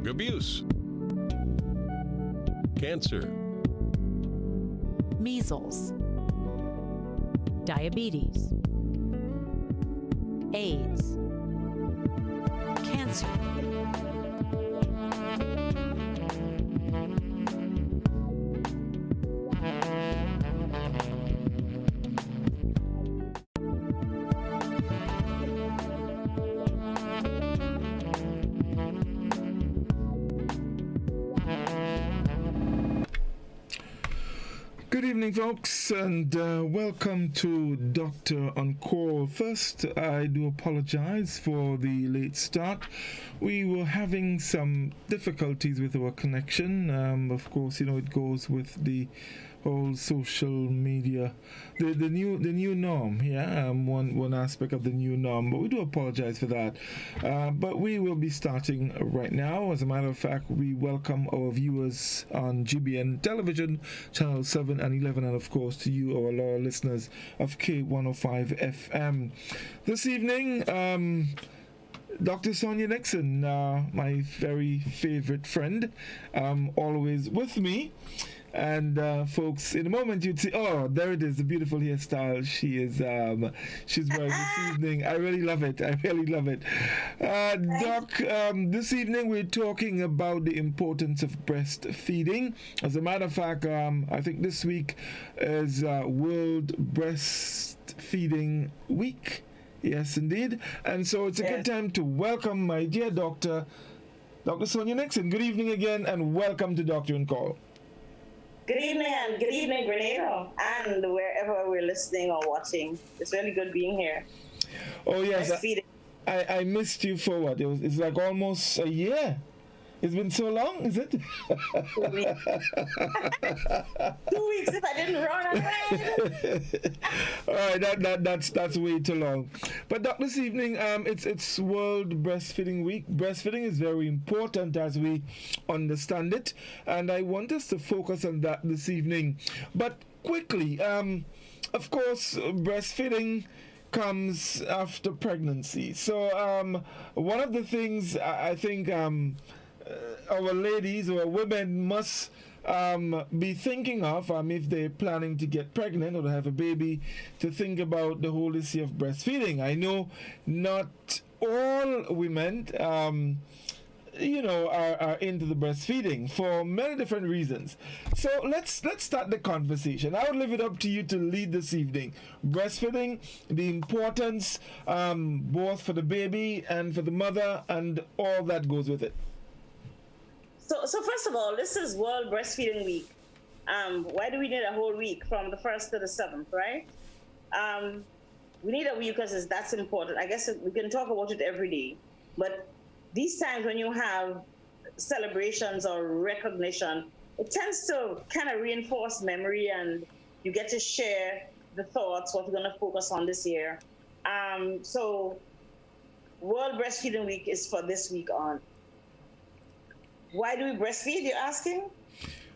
drug abuse, cancer, measles, diabetes, AIDS, cancer, Good evening, folks, and welcome to Doctor on Call. First, I do apologize for the late start. We were having some difficulties with our connection. Of course, it goes with the whole social media, the new norm. Yeah, one aspect of the new norm. But we do apologize for that. But we will be starting right now. As a matter of fact, we welcome our viewers on GBN Television, Channel 7 and 11, and of course to you, our loyal listeners of K105 FM. This evening, Dr. Sonia Nixon, my very favorite friend, always with me. And folks, in a moment you'd see, oh, there it is, the beautiful hairstyle she's wearing this evening. I really love it. Doc, this evening we're talking about the importance of breastfeeding. As a matter of fact, I think this week is World Breastfeeding Week. Yes, indeed. And so it's a good time to welcome my dear Dr. Sonia Nixon. Good evening again, and welcome to Doctor on Call. Good evening, Grenada, and wherever we're listening or watching. It's really good being here. Oh, yes. I missed you for what? It's like almost a year. It's been so long, is it? 2 weeks. 2 weeks if I didn't run away. All right, that's way too long. But Doc, this evening, it's World Breastfeeding Week. Breastfeeding is very important as we understand it, and I want us to focus on that this evening. But quickly, of course, breastfeeding comes after pregnancy. So one of the things I think our ladies or women must be thinking of if they're planning to get pregnant or to have a baby, to think about the whole issue of breastfeeding. I know not all women are into the breastfeeding for many different reasons. So let's start the conversation. I would leave it up to you to lead this evening. Breastfeeding, the importance both for the baby and for the mother and all that goes with it. So first of all, this is World Breastfeeding Week. Why do we need a whole week from the 1st to the 7th, right? We need a week because that's important. I guess we can talk about it every day. But these times when you have celebrations or recognition, it tends to kind of reinforce memory, and you get to share the thoughts, what we're going to focus on this year. So World Breastfeeding Week is for this week on. Why do we breastfeed, you're asking?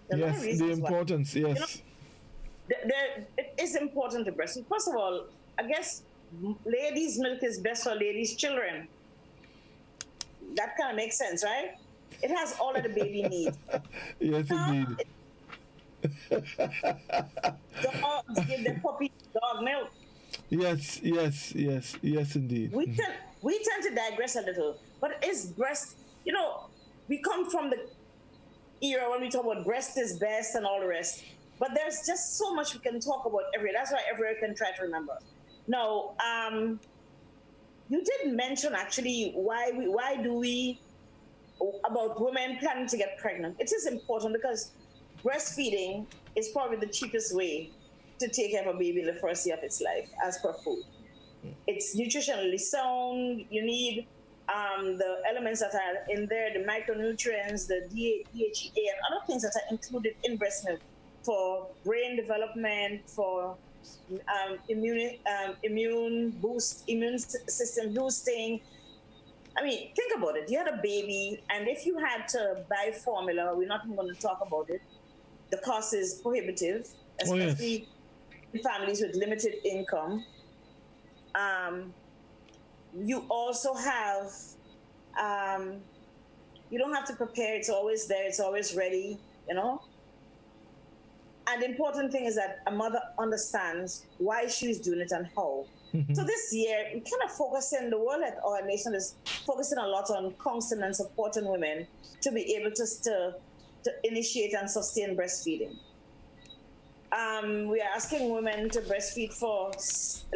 Yes, the importance, why. Yes. It is important to breastfeed. First of all, I guess ladies' milk is best for ladies' children. That kind of makes sense, right? It has all of the baby needs. Yes, indeed. Dogs give their puppy dog milk. Yes, indeed. We tend to digress a little, but is breast, we come from the era when we talk about breast is best and all the rest, but there's just so much we can talk about that's why everyone can try to remember. Now, you did mention actually why do we about women planning to get pregnant. It is important because breastfeeding is probably the cheapest way to take care of a baby in the first year of its life as per food. It's nutritionally sound. You need the elements that are in there, the micronutrients, the DHEA, and other things that are included in breast milk for brain development, for immune system boosting. I mean, think about it. You had a baby, and if you had to buy formula, we're not even going to talk about it. The cost is prohibitive, especially in families with limited income. You also have You don't have to prepare. It's always there. It's always ready, you know. And the important thing is that a mother understands why she's doing it and how. So this year, we kind of focusing, the world at our nation is focusing a lot on counseling and supporting women to be able to initiate and sustain breastfeeding. We are asking women to breastfeed for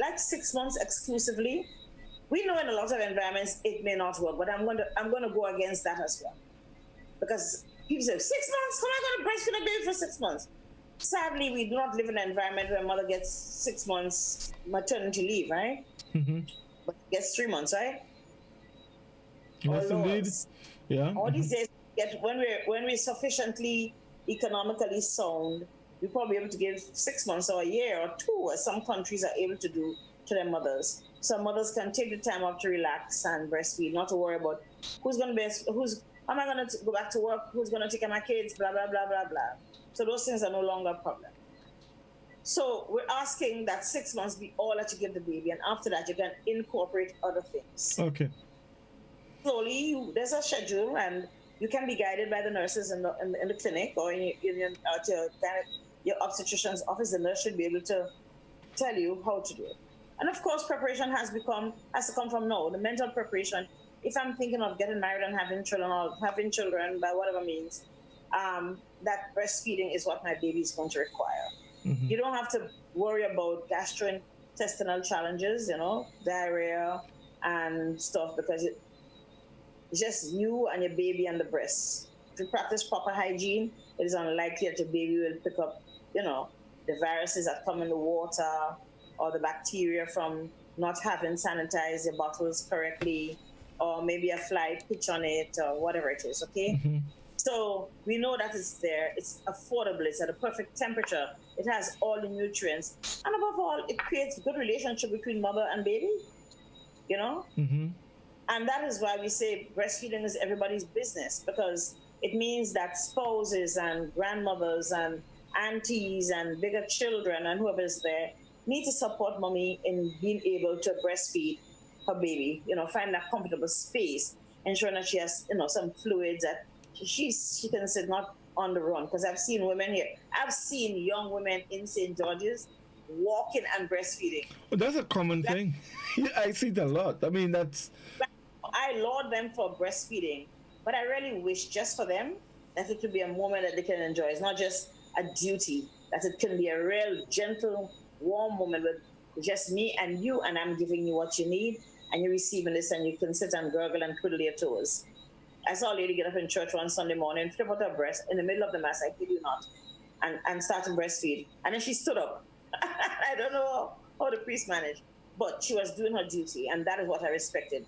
like 6 months exclusively. We know in a lot of environments it may not work, but I'm going to go against that as well, because people say 6 months. How am I going to breastfeed a baby for 6 months? Sadly, we do not live in an environment where a mother gets 6 months maternity leave, right? But gets 3 months, right? Yes, indeed. Yeah. All these days, when we're sufficiently economically sound, we're probably able to give 6 months or a year or 2, as some countries are able to do to their mothers. So mothers can take the time off to relax and breastfeed, not to worry about how am I going to go back to work? Who's going to take care of my kids? Blah, blah, blah, blah, blah. So those things are no longer a problem. So we're asking that 6 months be all that you give the baby, and after that you can incorporate other things. Okay. Slowly, there's a schedule, and you can be guided by the nurses in the clinic or in your obstetrician's office. The nurse should be able to tell you how to do it. And of course, preparation has to come from now. The mental preparation. If I'm thinking of getting married and having children, or having children by whatever means, that breastfeeding is what my baby is going to require. You don't have to worry about gastrointestinal challenges, diarrhea and stuff, because it's just you and your baby and the breast. If you practice proper hygiene, it is unlikely that your baby will pick up, the viruses that come in the water or the bacteria from not having sanitized your bottles correctly, or maybe a fly pitch on it or whatever it is, okay? So we know that it's there, it's affordable, it's at a perfect temperature, it has all the nutrients, and above all, it creates a good relationship between mother and baby, And that is why we say breastfeeding is everybody's business, because it means that spouses and grandmothers and aunties and bigger children and whoever is there need to support mommy in being able to breastfeed her baby, find that comfortable space, ensuring that she has, some fluids that she can sit not on the run. Because I've seen women here, I've seen young women in St. George's walking and breastfeeding. Well, that's a common thing. Yeah, I see it a lot. I mean, I laud them for breastfeeding, but I really wish just for them that it would be a moment that they can enjoy. It's not just a duty, that it can be a real gentle, warm moment with just me and you, and I'm giving you what you need, and you're receiving this, and you can sit and gurgle and twiddle your toes. I saw a lady get up in church one Sunday morning, flip out her breast in the middle of the mass, I kid you not, and start to breastfeed. And then she stood up. I don't know how the priest managed, but she was doing her duty, and that is what I respected.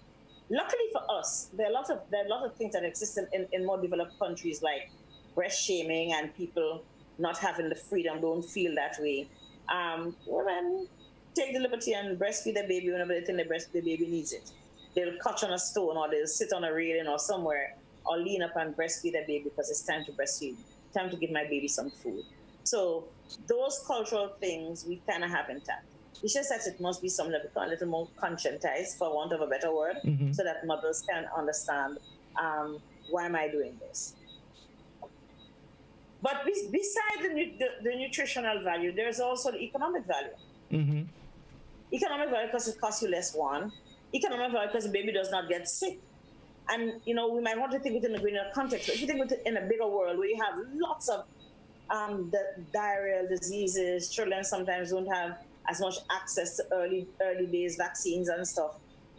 Luckily for us, there are a lot of things that exist in more developed countries, like breast shaming and people not having the freedom, don't feel that way. Women take the liberty and breastfeed their baby whenever they think the baby needs it. They'll catch on a stone, or they'll sit on a railing or somewhere, or lean up and breastfeed their baby because it's time to breastfeed, time to give my baby some food. So those cultural things we kind of have intact. It's just that it must be something that become a little more conscientized, for want of a better word, so that mothers can understand, why am I doing this? But beside the nutritional value, there's also the economic value. Economic value because it costs you less, one. Economic value because the baby does not get sick. And, we might want to think within a greener context, but if you think in a bigger world where you have lots of the diarrheal diseases, children sometimes don't have as much access to early days vaccines and stuff.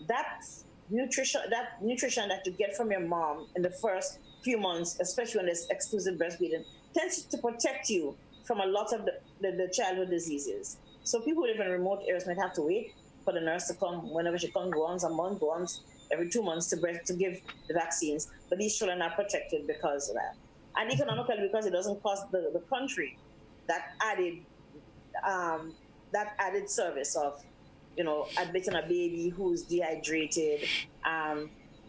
That nutrition that you get from your mom in the first few months, especially when there's exclusive breastfeeding, tends to protect you from a lot of the childhood diseases. So people who live in remote areas might have to wait for the nurse to come whenever she comes, go once a month, go once every 2 months to give the vaccines. But these children are protected because of that. And economically, because it doesn't cost the country that added service of, admitting a baby who's dehydrated.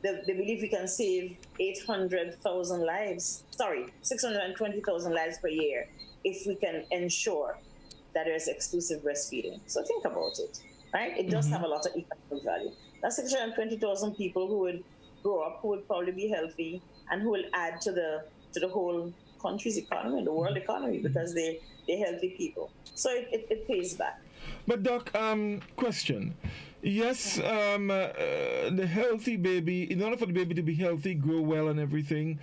They believe we can save 620,000 lives per year if we can ensure that there's exclusive breastfeeding. So think about it, right? It does have a lot of economic value. That's 620,000 people who would grow up, who would probably be healthy and who will add to the whole country's economy, the world economy, because they're healthy people. So it pays back. But Doc, question. Yes, the healthy baby, in order for the baby to be healthy, grow well and everything,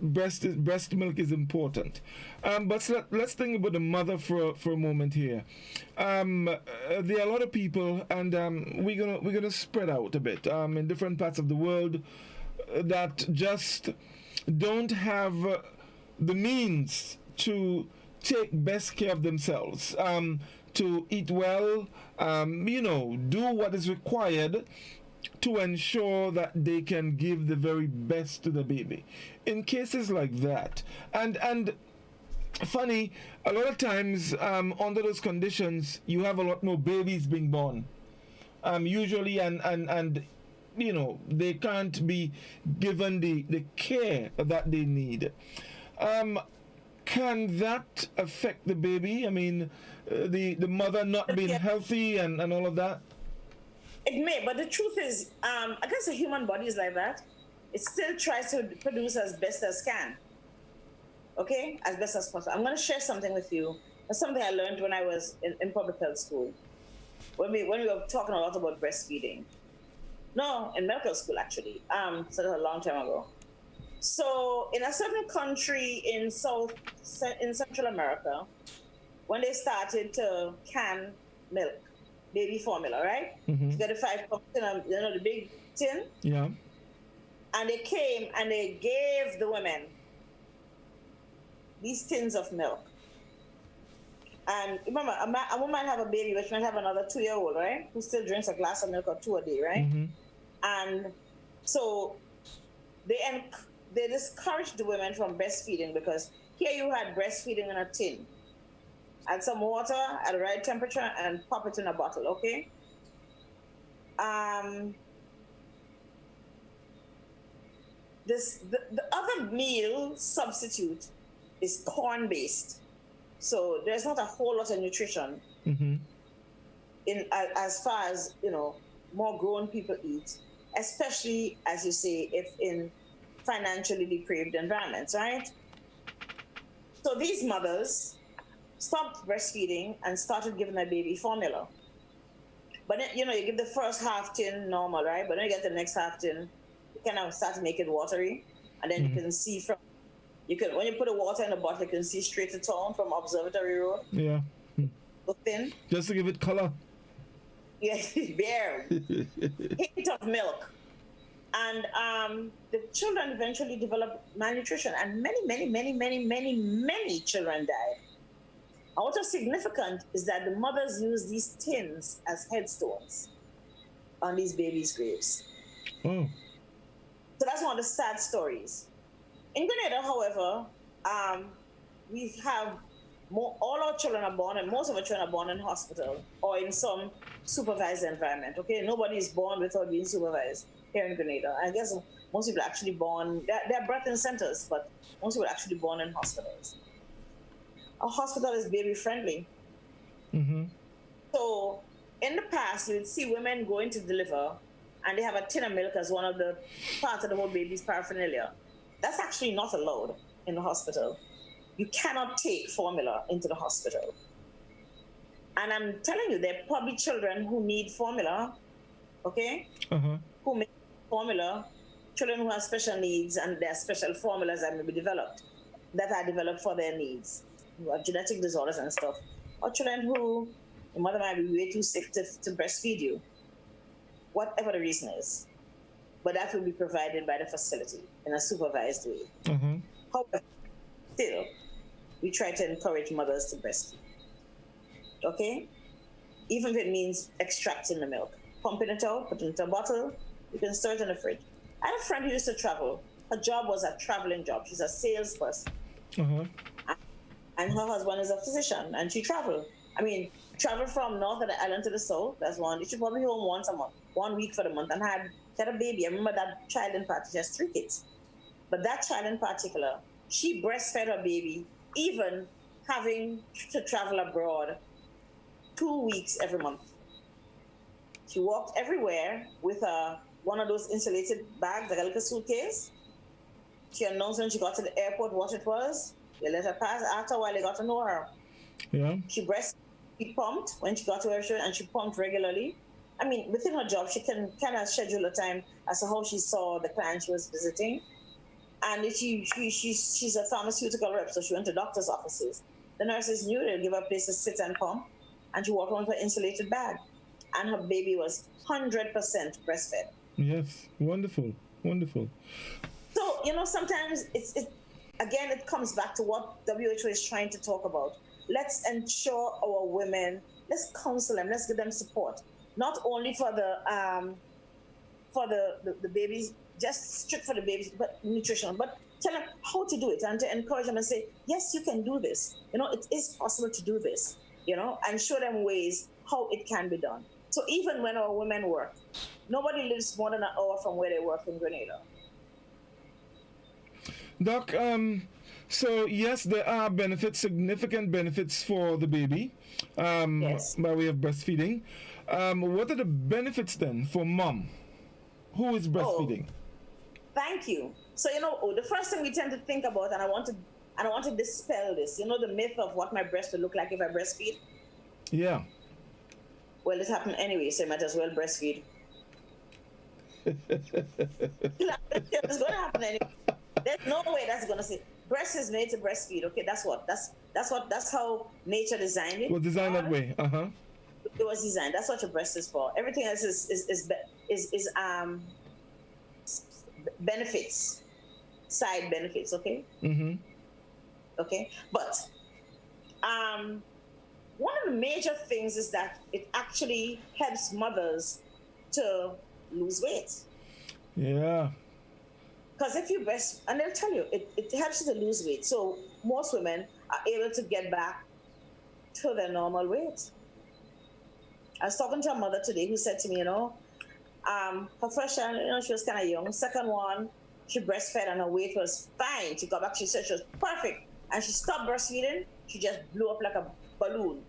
breast milk is important. But let's think about the mother for a moment here. There are a lot of people, and we're gonna spread out a bit in different parts of the world that just don't have the means to take best care of themselves, to eat well, do what is required to ensure that they can give the very best to the baby. In cases like that, and funny, a lot of times under those conditions, you have a lot more babies being born. Usually, and they can't be given the care that they need. Can that affect the baby? I mean, the mother not being healthy and all of that? It may, but the truth is, I guess the human body is like that. It still tries to produce as best as can. Okay? As best as possible. I'm going to share something with you. That's something I learned when I was in public health school. When we were talking a lot about breastfeeding. No, in medical school, actually. So that was a long time ago. So in a certain country in Central America, when they started to can milk, baby formula, right? Mm-hmm. You got the 5 cup tin, the big tin. Yeah. And they came and they gave the women these tins of milk. And remember, a woman might have a baby, but she might have another 2-year-old, right? Who still drinks a glass of milk or 2 a day, right? Mm-hmm. And so they discouraged the women from breastfeeding because here you had breastfeeding in a tin. Add some water at the right temperature and pop it in a bottle, okay? The other meal substitute is corn-based. So there's not a whole lot of nutrition Mm-hmm. as far as, more grown people eat, especially, as you say, if in financially depraved environments, right? So these mothers stopped breastfeeding and started giving their baby formula. But then, you give the first half tin normal, right? But then you get the next half tin, you kind of start to make it watery. And then you can see when you put the water in the bottle, you can see straight to town from Observatory Road. Yeah. So thin. Just to give it color. Yeah, bare. Hint of milk. And the children eventually developed malnutrition, and many children died. And what was significant is that the mothers used these tins as headstones on these babies' graves. Oh. So that's one of the sad stories. In Grenada, however, we have all our children are born, and most of our children are born in hospital or in some supervised environment. Okay, nobody is born without being supervised here in Grenada. I guess most people are actually born. There are birthing centers, but most people are actually born in hospitals. Our hospital is baby friendly. Mm-hmm. So in the past, you would see women going to deliver, and they have a tin of milk as one of the parts of the whole baby's paraphernalia. That's actually not allowed in the hospital. You cannot take formula into the hospital. And I'm telling you, there are probably children who need formula, okay? Uh-huh. Who make formula, children who have special needs, and there are special formulas that may be developed, that are developed for their needs, who have genetic disorders and stuff. Or children who, the mother might be way too sick to breastfeed you, whatever the reason is. But that will be provided by the facility in a supervised way. Uh-huh. However, still, we try to encourage mothers to breastfeed. Okay? Even if it means extracting the milk, pumping it out, putting it in a bottle, you can store it in the fridge. I had a friend who used to travel. Her job was a traveling job. She's a salesperson. Uh-huh. And her husband is a physician, and she traveled. Traveled from north of the island to the south. That's one. She should probably be home once a month, 1 week for the month, and she had a baby. I remember that child in particular. She has 3 kids. But that child in particular, she breastfed her baby, even having to travel abroad 2 weeks every month. She walked everywhere with one of those insulated bags, like a little suitcase, She announced when she got to the airport what it was. They let her pass. After a while, they got to know her. Yeah. She pumped when she got to her show, and she pumped regularly. I mean, within her job, she can kind of schedule a time as to how she saw the client she was visiting. And she's a pharmaceutical rep, so she went to doctor's offices. The nurses knew they'd give her a place to sit and pump, and she walked around with her insulated bag. And her baby was 100% breastfed. Yes, wonderful, wonderful. So, sometimes it comes back to what WHO is trying to talk about. Let's ensure our women, let's counsel them, let's give them support. Not only for the babies, just strict for the babies, but nutritional, but tell them how to do it and to encourage them and say, yes, you can do this. It is possible to do this, and show them ways how it can be done. So even when our women work, nobody lives more than an hour from where they work in Grenada. Doc, so yes, there are benefits, significant benefits for the baby Yes. by way of breastfeeding. What are the benefits then for mom who is breastfeeding? Thank you. So, the first thing we tend to think about, and I want to dispel this, the myth of what my breast will look like if I breastfeed. Yeah. Well, it happened anyway, so you might as well breastfeed. It's going to happen anyway. There's no way that's going to say breast is made to breastfeed. Okay, that's how nature designed it. Was designed that way. It was designed. That's what your breast is for. Everything else is benefits, side benefits. Okay. Mm-hmm. Okay, but one of the major things is that it actually helps mothers to lose weight. Yeah. Because if you and they'll tell you, it helps you to lose weight. So most women are able to get back to their normal weight. I was talking to a mother today who said to me, her first child, she was kind of young. Second one, she breastfed and her weight was fine. She got back, she said she was perfect. And she stopped breastfeeding, she just blew up like a balloon.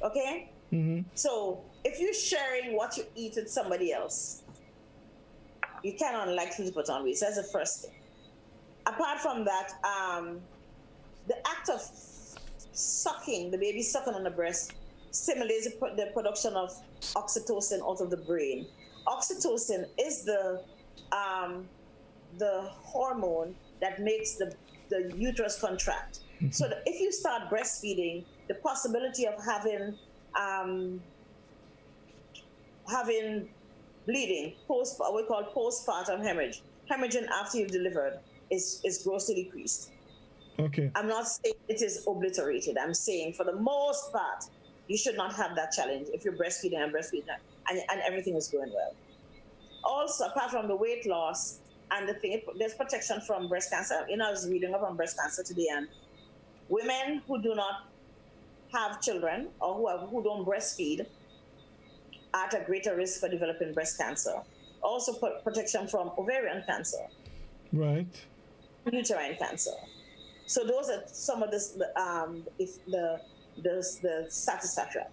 Okay? Mm-hmm. So if you're sharing what you eat with somebody else, you cannot unlikely to put on weight. So that's the first thing. Apart from that, the act of sucking, the baby sucking on the breast, stimulates the production of oxytocin out of the brain. Oxytocin is the hormone that makes the uterus contract. Mm-hmm. So that if you start breastfeeding, the possibility of having bleeding, what we call postpartum hemorrhaging after you've delivered, is grossly decreased. Okay. I'm not saying it is obliterated. I'm saying for the most part, you should not have that challenge if you're breastfeeding and everything is going well. Also, apart from the weight loss and there's protection from breast cancer. I was reading up on breast cancer today, and women who do not have children or who don't breastfeed are at a greater risk for developing breast cancer. Also, protection from ovarian cancer. Right. Uterine cancer. So those are some of the satisfactory.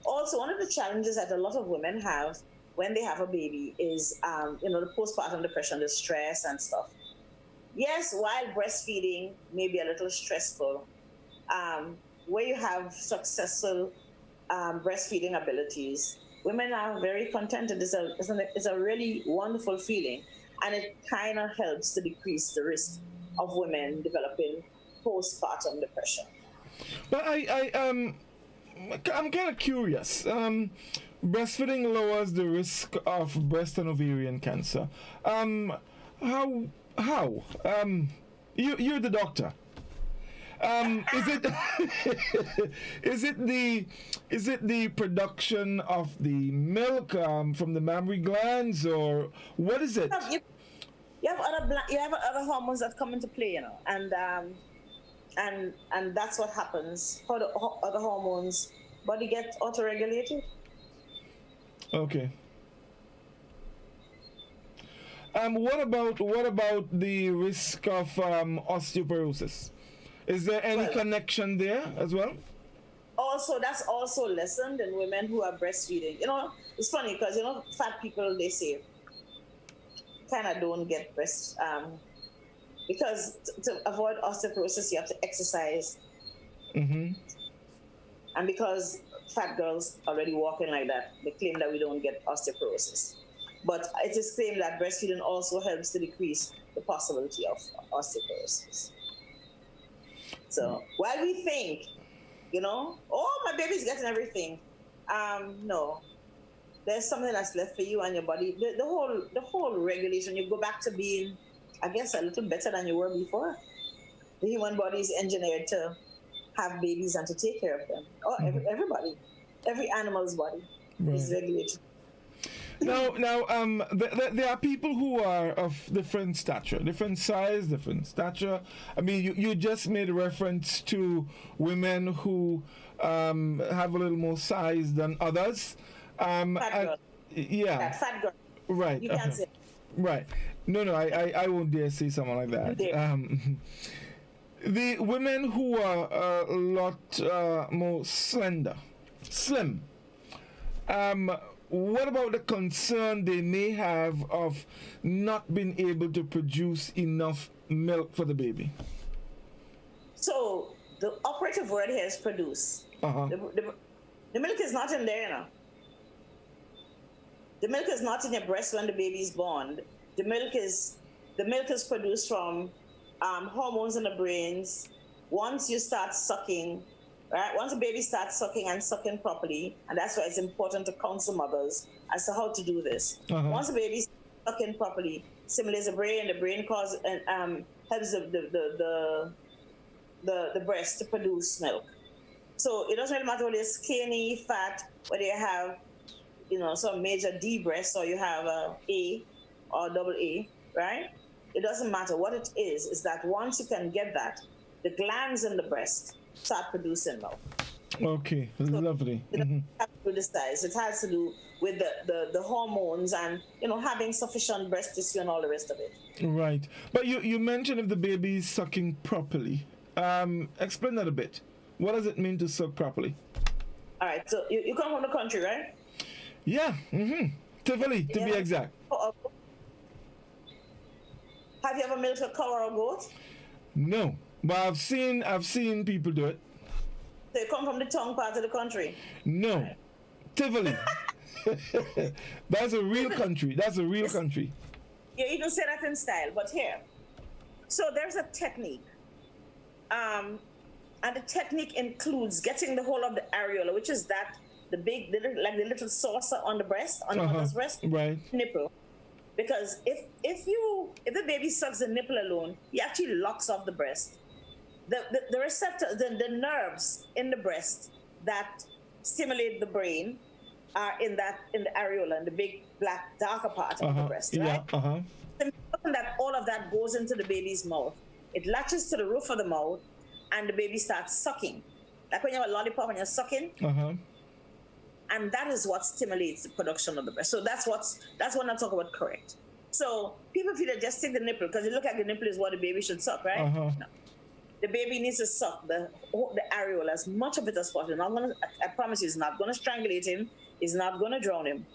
Also, one of the challenges that a lot of women have when they have a baby is, the postpartum depression, the stress and stuff. Yes, while breastfeeding may be a little stressful, where you have successful breastfeeding abilities, women are very contented. It's a really wonderful feeling, and it kind of helps to decrease the risk of women developing postpartum depression. But I'm kind of curious. Breastfeeding lowers the risk of breast and ovarian cancer. How? You're the doctor. Is it the production of the milk from the mammary glands, or what is it? You have other hormones that come into play, and that's what happens. How the other hormones body get autoregulated. Okay. What about the risk of osteoporosis? Is there any connection there as well? Also, that's also lessened in women who are breastfeeding. It's funny because fat people, they say, kind of don't get because to avoid osteoporosis, you have to exercise. Mm-hmm. And because fat girls already walking like that, they claim that we don't get osteoporosis. But it is claimed that breastfeeding also helps to decrease the possibility of osteoporosis. So while we think, oh, my baby's getting everything, no, there's something that's left for you and your body. The whole regulation, you go back to being, I guess, a little better than you were before. The human body is engineered to have babies and to take care of them. Oh, everybody, every animal's body is regulated. Now, there are people who are of different stature, different size, different stature. I mean, you just made a reference to women who have a little more size than others. Fat girl. Yeah. That fat girl. Right. You can't say. Right. No, I won't dare say someone like that. The women who are a lot more slim. What about the concern they may have of not being able to produce enough milk for the baby? So the operative word here is produce. The milk is not in there, The milk is not in your breast when the baby is born. The milk is produced from hormones in the brains. Once you start sucking, right? Once the baby starts sucking and sucking properly, and that's why it's important to counsel mothers as to how to do this. Once the baby starts sucking properly, stimulates the brain causes and helps the breast to produce milk. So it doesn't really matter whether you're skinny, fat, whether you have some major D breast or you have A or double A, right? It doesn't matter. What it is that once you can get that, the glands in the breast start producing milk. Okay, so lovely. It doesn't have to do the size. It has to do with the hormones and having sufficient breast tissue and all the rest of it. Right. But you mentioned if the baby is sucking properly. Explain that a bit. What does it mean to suck properly? All right. So you come from the country, right? Yeah. Tivoli, to be exact. Have you ever milked a cow or a goat? No, but I've seen people do it. So you come from the tongue part of the country? No, right. Tivoli. That's a real country. That's a real country. You even say that in style, but here. So there's a technique. And the technique includes getting the whole of the areola, which is the little saucer on the breast, on the mother's breast, right? Nipple. Because if the baby sucks the nipple alone, he actually locks off the breast. The receptor, the nerves in the breast that stimulate the brain are in the areola, in the big black darker part of the breast, right? The moment that all of that goes into the baby's mouth, it latches to the roof of the mouth, and the baby starts sucking. Like when you have a lollipop and you're sucking. And that is what stimulates the production of the breast. So that's what I'm talking about correct. So people feel that just take the nipple, because they look like the nipple is what the baby should suck, right? No. The baby needs to suck the areola, as much of it as possible. I promise you, it's not going to strangulate him. It's not going to drown him,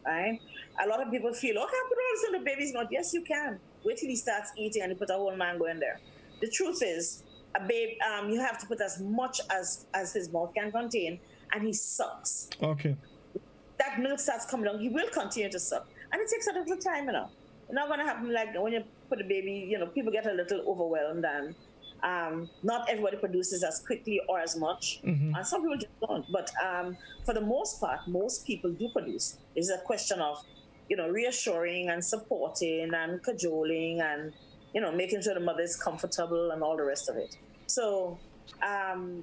right? A lot of people feel, okay, I put all this in the baby's mouth. Yes, you can. Wait till he starts eating and you put a whole mango in there. The truth is, you have to put as much as his mouth can contain, and he sucks. Okay. That milk starts coming down, he will continue to suck. And it takes a little time, It's not going to happen like when you put a baby, people get a little overwhelmed, and not everybody produces as quickly or as much. And some people just don't. But for the most part, most people do produce. It's a question of, reassuring and supporting and cajoling and, making sure the mother is comfortable and all the rest of it. So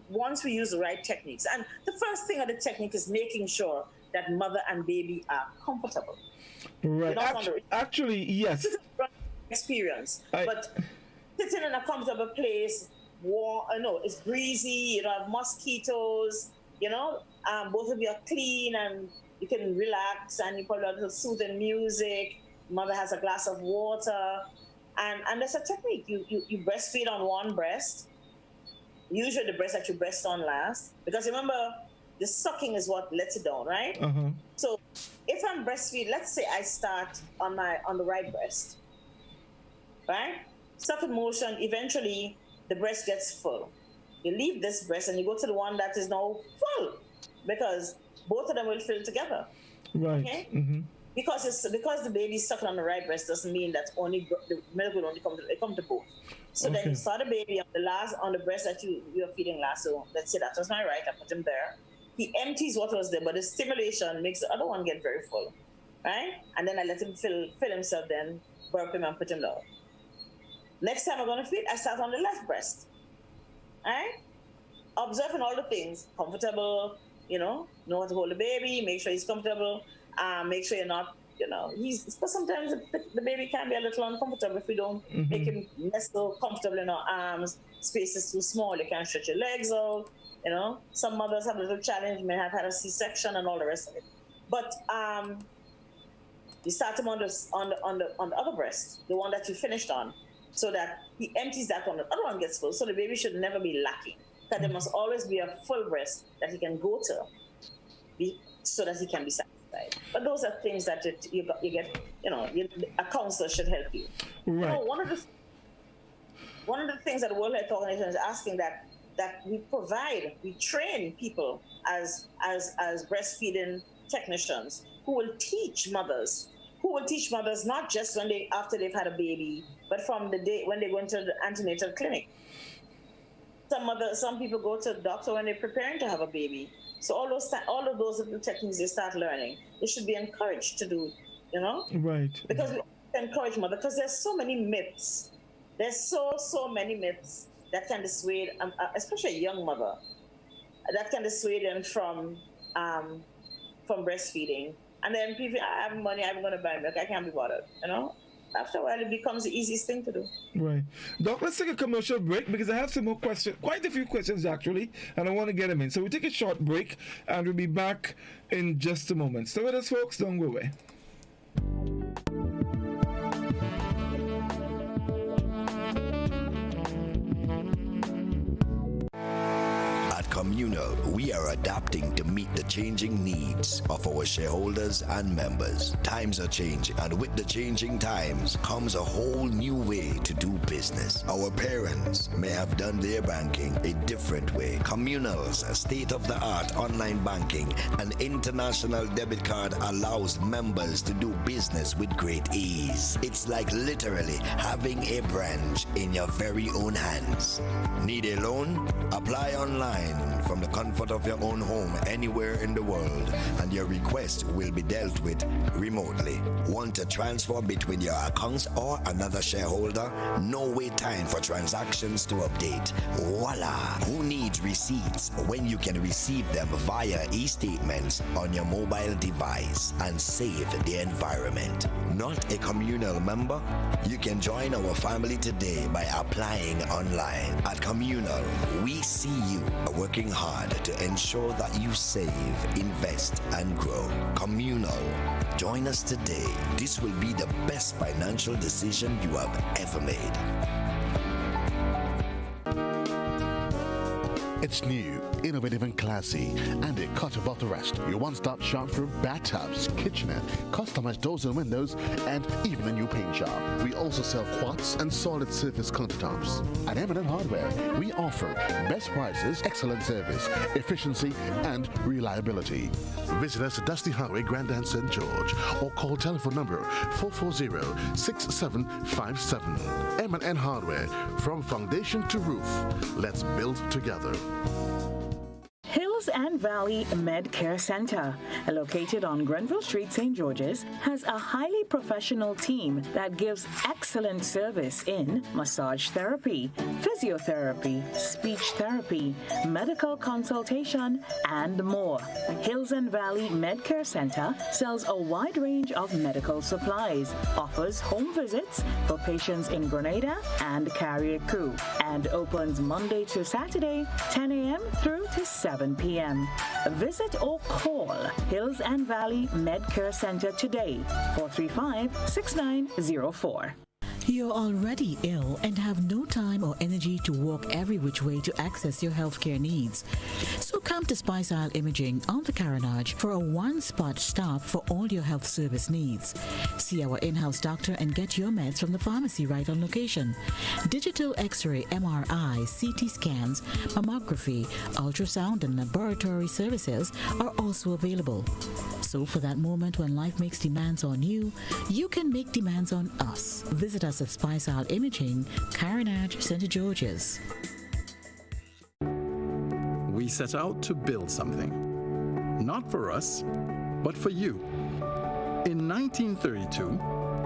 once we use the right techniques, and the first thing of the technique is making sure that mother and baby are comfortable. Right. Actually, yes. This is a experience, but sitting in a comfortable place, warm, it's breezy. You don't have mosquitoes. Both of you are clean and you can relax, and you put a little soothing music. Mother has a glass of water, and there's a technique. You breastfeed on one breast. Usually the breast that you breast on last, because remember, the sucking is what lets it down, right? So if I'm breastfeed, let's say I start on the right breast, right? stuck in motion, eventually the breast gets full. You leave this breast and you go to the one that is now full, because both of them will fill together. Right. Okay? Mm-hmm. Because the baby's sucking on the right breast doesn't mean that the milk will only come to both. So then you start the baby on the breast that you're feeding last. So let's say that was my right. I put him there. He empties what was there, but the stimulation makes the other one get very full, right? And then I let him fill himself, then burp him and put him down. Next time I'm going to feed, I start on the left breast, right? Observing all the things, comfortable, know how to hold the baby, make sure he's comfortable, make sure you're not, because sometimes the baby can be a little uncomfortable if we don't make him nestle comfortable in our arms. Space is too small, you can't stretch your legs out. Some mothers have a little challenge, may have had a C-section and all the rest of it. But you start him on the other breast, the one that you finished on, so that he empties that one, the other one gets full. So the baby should never be lacking, because there must always be a full breast that he can go to, so that he can be satisfied. But those are things that you get. A counselor should help you. Right. One of the things that the World Health Organization is asking that we train people as breastfeeding technicians who will teach mothers not just after they've had a baby, but from the day when they go into the antenatal clinic. Some people go to the doctor when they're preparing to have a baby. So all of those little techniques they start learning, they should be encouraged to do. Right. Because we encourage mothers, because there's so many myths. There's so many myths that can dissuade, especially a young mother, that can dissuade them from breastfeeding. And then people, I have money, I'm going to buy milk, I can't be bothered. After a while, it becomes the easiest thing to do. Right. Doc, let's take a commercial break, because I have some more questions, quite a few questions actually, and I want to get them in. So we take a short break, and we'll be back in just a moment. Stay with us, folks. Don't go away. Communal, we are adapting to meet the changing needs of our shareholders and members. Times are changing, and with the changing times comes a whole new way to do business. Our parents may have done their banking a different way. Communal's state-of-the-art online banking and international debit card allows members to do business with great ease. It's like literally having a branch in your very own hands. Need a loan? Apply online from the comfort of your own home anywhere in the world, and your request will be dealt with remotely. Want to transfer between your accounts or another shareholder? No wait time for transactions to update. Voila! Who needs receipts when you can receive them via e-statements on your mobile device and save the environment? Not a communal member? You can join our family today by applying online. At Communal, we see you working hard to ensure that you save, invest, and grow. Communal. Join us today. This will be the best financial decision you have ever made. It's new, innovative and classy, and a cut above the rest. Your one-stop shop for bathtubs, kitchenette, customized doors and windows, and even a new paint job. We also sell quartz and solid surface countertops. At M&N Hardware, we offer best prices, excellent service, efficiency, and reliability. Visit us at Dusty Highway, Grandin, St. George, or call telephone number 440-6757. M&N Hardware, from foundation to roof. Let's build together. Hills and Valley Med Care Center, located on Grenville Street, St. George's, has a highly professional team that gives excellent service in massage therapy, physiotherapy, speech therapy, medical consultation, and more. Hills and Valley Med Care Center sells a wide range of medical supplies, offers home visits for patients in Grenada and Carrier Crew, and opens Monday to Saturday, 10 a.m. through to 7 p.m. Visit or call Hills and Valley Med Care Center today, 435-6904. You're already ill and have no time or energy to walk every which way to access your healthcare needs. So Come to Spice Isle Imaging on the Carenage for a one-spot stop for all your health service needs. See our in-house doctor and get your meds from the pharmacy right on location. Digital X-ray, MRI, CT scans, mammography, ultrasound, and laboratory services are also available. So for that moment when life makes demands on you, you can make demands on us. Visit us at Spice Isle Imaging, Carenage, St. George's. We set out to build something. Not for us, but for you. In 1932,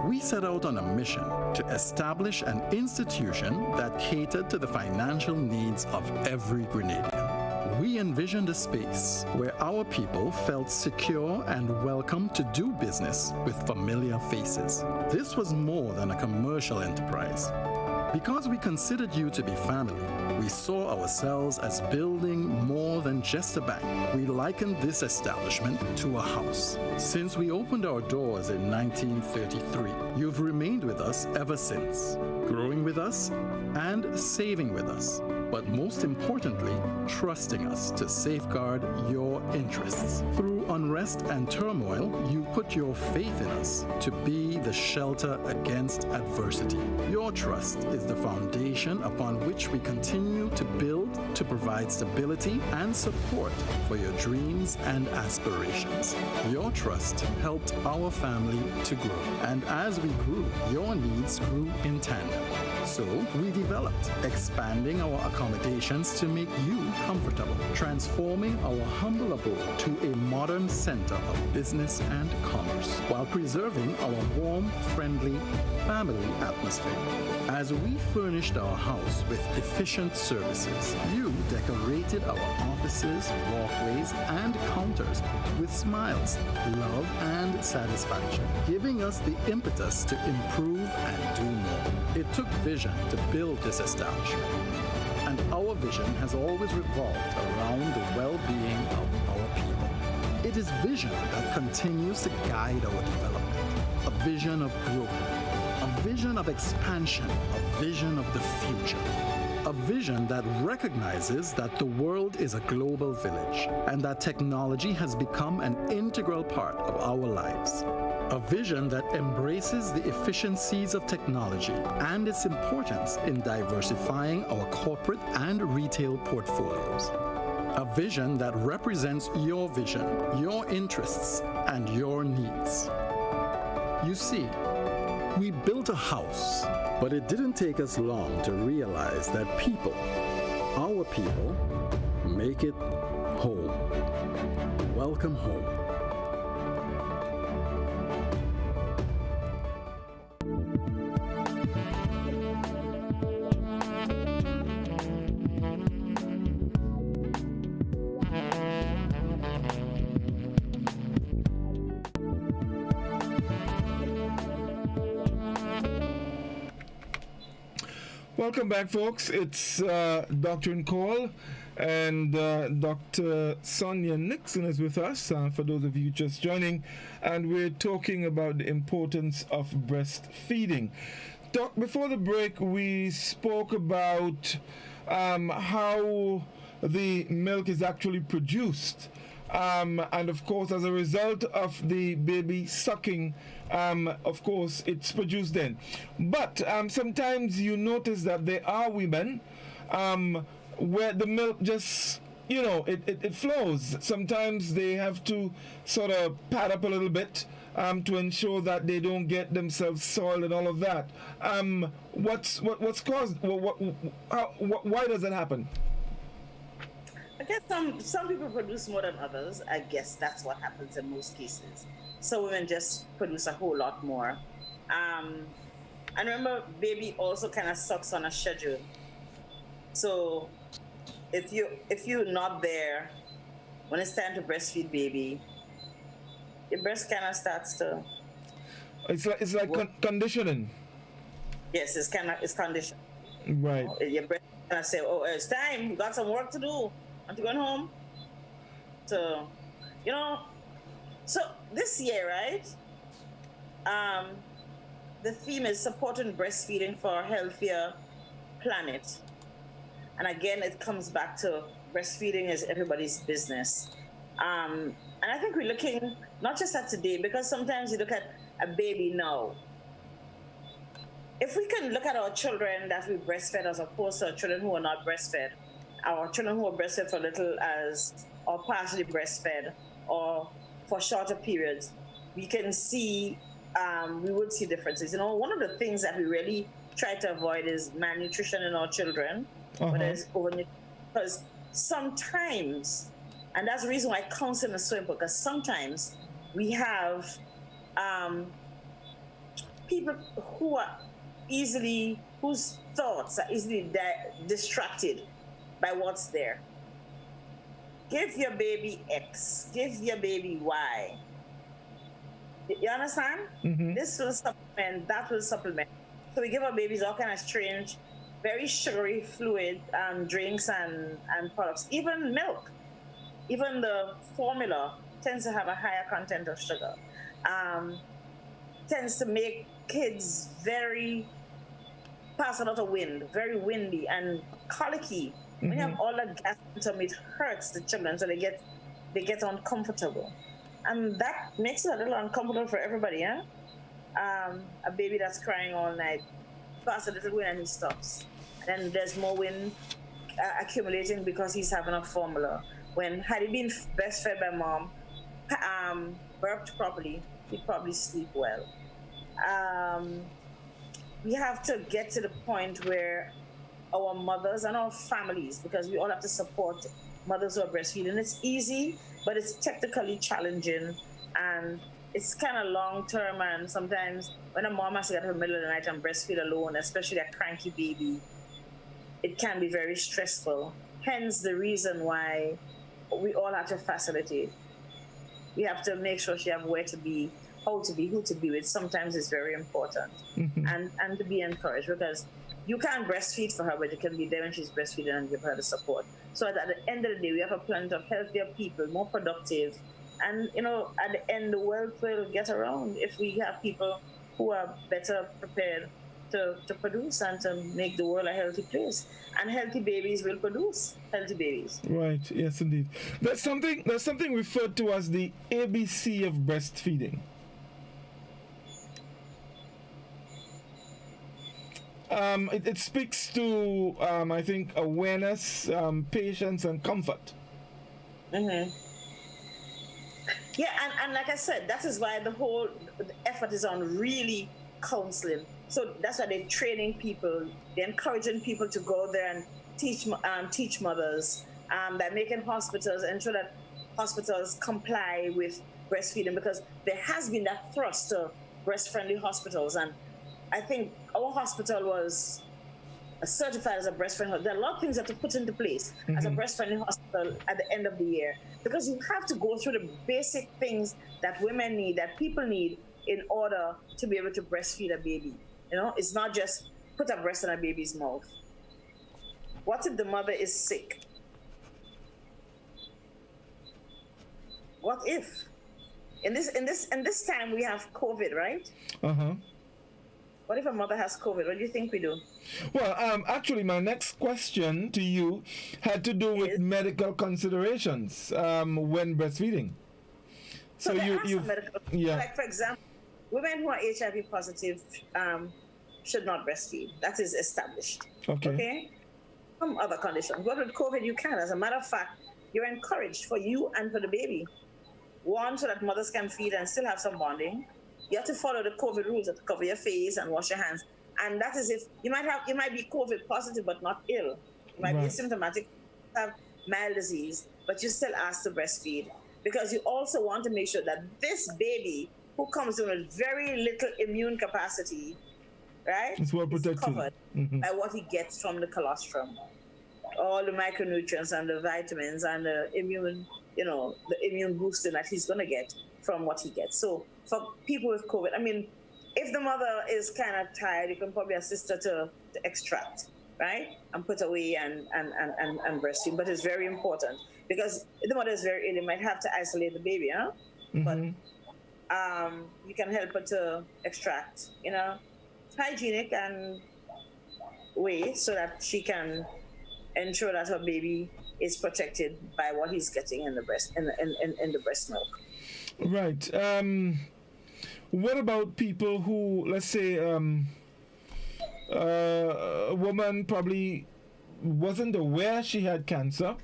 we set out on a mission to establish an institution that catered to the financial needs of every Grenadian. We envisioned a space where our people felt secure and welcome to do business with familiar faces. This was more than a commercial enterprise. Because we considered you to be family, we saw ourselves as building more than just a bank. We likened this establishment to a house. Since we opened our doors in 1933, you've remained with us ever since, growing with us and saving with us, but most importantly, trusting us to safeguard your interests. Through unrest and turmoil, you put your faith in us to be the shelter against adversity. Your trust is the foundation upon which we continue to build to provide stability and support for your dreams and aspirations. Your trust helped our family to grow, and as we grew, your needs grew in tandem. So we developed, expanding our accommodations to make you comfortable, transforming our humble abode to a modern center of business and commerce, while preserving our warm, friendly, family atmosphere. As we furnished our house with efficient services, you decorated our offices, walkways, and counters with smiles, love, and satisfaction, giving us the impetus to improve and do more. It took vision to build this establishment, and our vision has always revolved around the well-being of our people. It is vision that continues to guide our development, a vision of growth, a vision of expansion, a vision of the future. A vision that recognizes that the world is a global village and that technology has become an integral part of our lives. A vision that embraces the efficiencies of technology and its importance in diversifying our corporate and retail portfolios. A vision that represents your vision, your interests, and your needs. You see, we built a house, but it didn't take us long to realize that people, our people, make it home. Welcome home. Welcome back, folks. It's Dr. in Call, and Dr. Sonia Nixon is with us, for those of you just joining, and we're talking about the importance of breastfeeding. Doc, before the break, we spoke about how the milk is actually produced. And of course, as a result of the baby sucking, of course, it's produced then. But sometimes you notice that there are women where the milk just, it flows. Sometimes they have to sort of pad up a little bit to ensure that they don't get themselves soiled and all of that. What's caused? Why does that happen? I guess some people produce more than others. I guess that's what happens in most cases. Some women just produce a whole lot more. And remember, baby also kind of sucks on a schedule. So if you're not there when it's time to breastfeed baby, your breast kind of starts to. It's like conditioning. Yes, it's conditioned. Right. Your breast kind of say, "Oh, it's time. We got some work to do. Aren't you going home?" So, so this year, right? The theme is supporting breastfeeding for a healthier planet. And again, it comes back to breastfeeding is everybody's business. And I think we're looking not just at today, because sometimes you look at a baby now. If we can look at our children that we breastfed as opposed to our children who are not breastfed, our children who are breastfed for little as, or partially breastfed, or for shorter periods, we can see, we would see differences. You know, one of the things that we really try to avoid is malnutrition in our children, whether it's overnutrition, because sometimes, and that's the reason why counseling is so important, because sometimes we have people who are whose thoughts are easily distracted by what's there. Give your baby X, give your baby Y. You understand? This will supplement, that will supplement. So we give our babies all kinds of strange, very sugary fluid drinks and products. Even milk, even the formula tends to have a higher content of sugar. Tends to make kids pass a lot of wind, very windy and colicky. When you have all that gas in them, it hurts the children, so they get uncomfortable. And that makes it a little uncomfortable for everybody, yeah? A baby that's crying all night, pass a little wind and he stops. And then there's more wind accumulating because he's having a formula. When had he been breastfed by mom, burped properly, he'd probably sleep well. We have to get to the point where our mothers and our families, because we all have to support mothers who are breastfeeding. It's easy, but it's technically challenging, and it's kind of long-term, and sometimes when a mom has to get up in the middle of the night and breastfeed alone, especially a cranky baby, it can be very stressful. Hence the reason why we all have to facilitate. We have to make sure she have where to be, how to be, who to be with. Sometimes it's very important. And to be encouraged, because you can't breastfeed for her, but you can be there when she's breastfeeding and give her the support. So at the end of the day, we have a planet of healthier people, more productive. And, you know, at the end, the world will get around if we have people who are better prepared to produce and to make the world a healthy place. And healthy babies will produce healthy babies. Right, yes, indeed. There's something referred to as the ABC of breastfeeding. It speaks to, I think, awareness, patience, and comfort. Yeah, and like I said, that is why the effort is on really counseling. So that's why they're training people, they're encouraging people to go there and teach mothers. They're making hospitals, ensure that hospitals comply with breastfeeding, because there has been that thrust to breast-friendly hospitals. And I think our hospital was certified as a breast-friendly hospital. There are a lot of things that to put into place as a breast-friendly hospital at the end of the year, because you have to go through the basic things that women need, that people need, in order to be able to breastfeed a baby. You know, it's not just put a breast in a baby's mouth. What if the mother is sick? What if? In this time we have COVID, right? What if a mother has COVID? What do you think we do? Well, actually, my next question to you had to do with medical considerations when breastfeeding. So you medical, like, for example, women who are HIV positive should not breastfeed. That is established. Okay? Some other conditions. But with COVID, you can. As a matter of fact, you're encouraged, for you and for the baby. One, so that mothers can feed and still have some bonding. You have to follow the COVID rules. You have to cover your face and wash your hands. And that is if you might be COVID positive but not ill. You might be asymptomatic, have mild disease, but you still ask to breastfeed, because you also want to make sure that this baby, who comes in with very little immune capacity, right, is well protected, covered by what he gets from the colostrum, all the micronutrients and the vitamins and the immune, the immune boosting that he's going to get from what he gets. So for people with COVID, I mean, if the mother is kind of tired, you can probably assist her to extract, right, and put away and breastfeed. But it's very important, because if the mother is very ill, you might have to isolate the baby, But you can help her to extract, hygienic and way, so that she can ensure that her baby is protected by what he's getting in the breast in the breast milk. Right. What about people who, let's say, a woman probably wasn't aware she had cancer,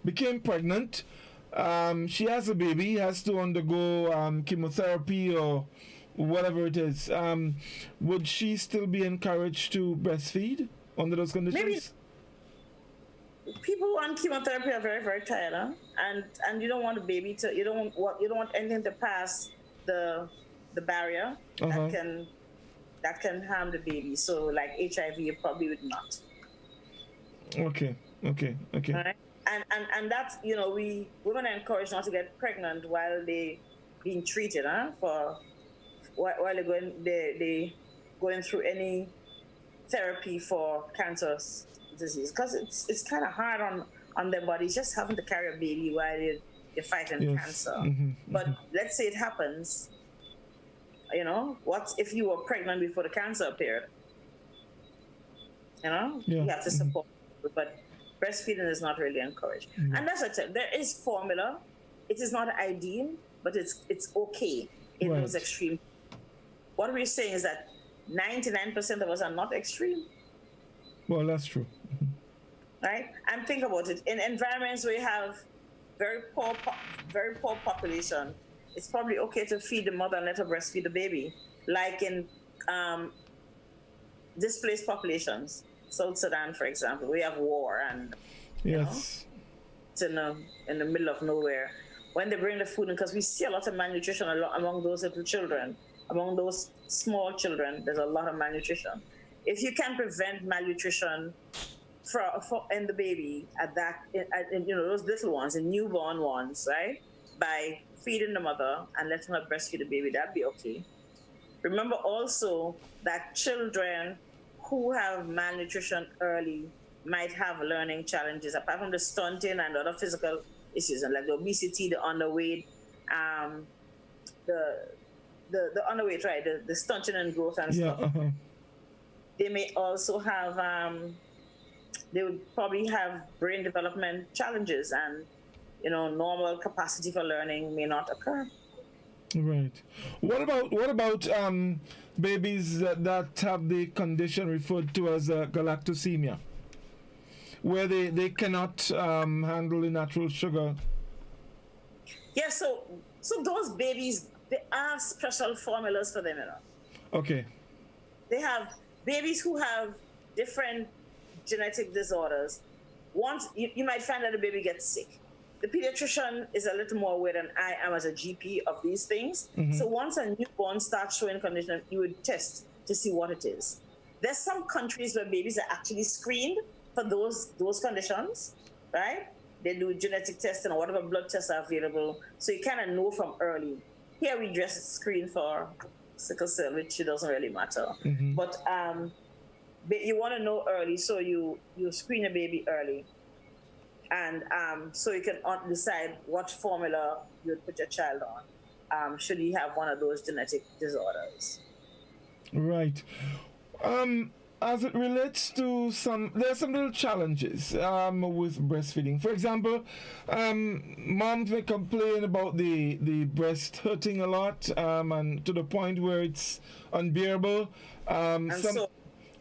became pregnant, she has a baby, has to undergo chemotherapy or whatever it is. Would she still be encouraged to breastfeed under those conditions? Maybe. People who on chemotherapy are very, very tired, huh? And you don't want a baby to, you don't want anything to pass the barrier that can harm the baby. So like HIV, you probably would not. Okay. Right? And that's, women are encouraged not to get pregnant while they being treated, while they going through any therapy for cancer disease, because it's kind of hard on their bodies just having to carry a baby while you're fighting cancer. But let's say it happens, what if you were pregnant before the cancer appeared? You have to support, but breastfeeding is not really encouraged. And that's what I said, there is formula. It is not ideal, but it's okay in those extreme. What we're saying is that 99% of us are not extreme. Well, that's true. Right? And think about it. In environments where you have very poor population, it's probably okay to feed the mother and let her breastfeed the baby. Like in displaced populations, South Sudan, for example, we have war and it's in the middle of nowhere. When they bring the food in, because we see a lot of malnutrition among those little children, among those small children, there's a lot of malnutrition. If you can prevent malnutrition in the baby those little ones, the newborn ones, right, by feeding the mother and letting her breastfeed the baby, that'd be okay. Remember also that children who have malnutrition early might have learning challenges apart from the stunting and other physical issues, and like the obesity, the underweight, the underweight, right, the stunting and growth and stuff. They may also have they would probably have brain development challenges, and normal capacity for learning may not occur. Right. What about babies that have the condition referred to as galactosemia, where they cannot handle the natural sugar? Yeah. So those babies, there are special formulas for them. Okay. They have babies who have different genetic disorders. Once you might find that the baby gets sick. The pediatrician is a little more aware than I am as a GP of these things. So once a newborn starts showing condition, you would test to see what it is. There's some countries where babies are actually screened for those conditions, right? They do genetic testing or whatever blood tests are available, so you kind of know from early. Here we just screen for sickle cell, which doesn't really matter. But you want to know early, so you screen a baby early. And so you can decide what formula you would put your child on, should he have one of those genetic disorders. Right. As it relates to there are some little challenges with breastfeeding. For example, moms may complain about the breast hurting a lot, and to the point where it's unbearable.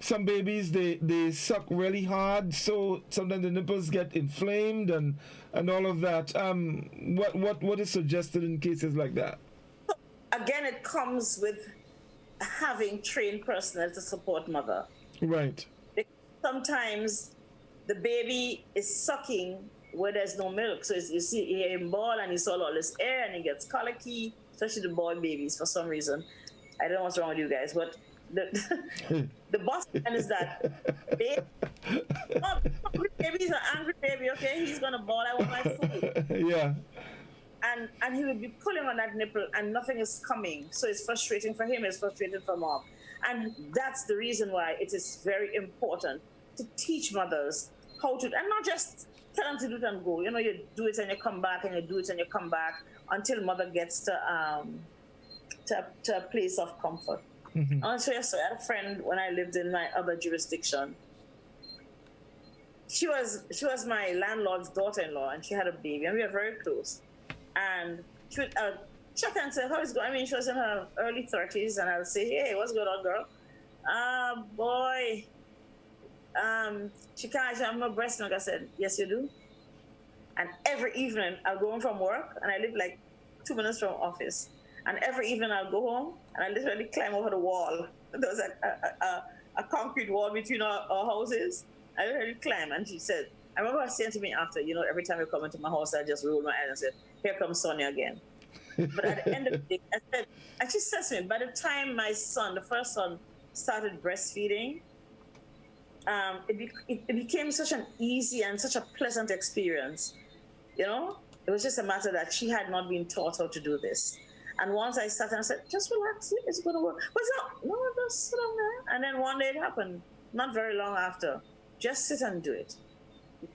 Some babies, they suck really hard, so sometimes the nipples get inflamed and all of that. What is suggested in cases like that? Again, it comes with having trained personnel to support mother. Right. Sometimes the baby is sucking where there's no milk. So you see him bawl and he swallows all this air and he gets colicky, especially the boy babies for some reason. I don't know what's wrong with you guys, but the bottom line is that baby's an angry baby, okay? He's gonna bawl, I want my food. Yeah. And he would be pulling on that nipple and nothing is coming. So it's frustrating for him, it's frustrating for mom. And that's the reason why it is very important to teach mothers how to, and not just tell them to do it and go. You do it and you come back, and you do it and you come back until mother gets to a place of comfort. I'll show you. So I had a friend when I lived in my other jurisdiction. she was my landlord's daughter-in-law, and she had a baby, and we were very close. And she would check and say, how is it going? I mean, she was in her early 30s, and I would say, hey, what's going on, girl? Boy, she can't have no breast milk. I said, yes, you do. And every evening, I'll go home from work, and I live like 2 minutes from office. And every evening, I'll go home, and I literally climb over the wall. There was a concrete wall between our houses. I literally climb, and she said, I remember her saying to me after, every time you come into my house, I just roll my eyes and said, here comes Sonia again. But at the end of the day, and she says to me, by the time my son, the first son, started breastfeeding, it became such an easy and such a pleasant experience. It was just a matter that she had not been taught how to do this. And once I started, I said, just relax, it's going to work. But no, just sit down there. And then one day it happened, not very long after. Just sit and do it.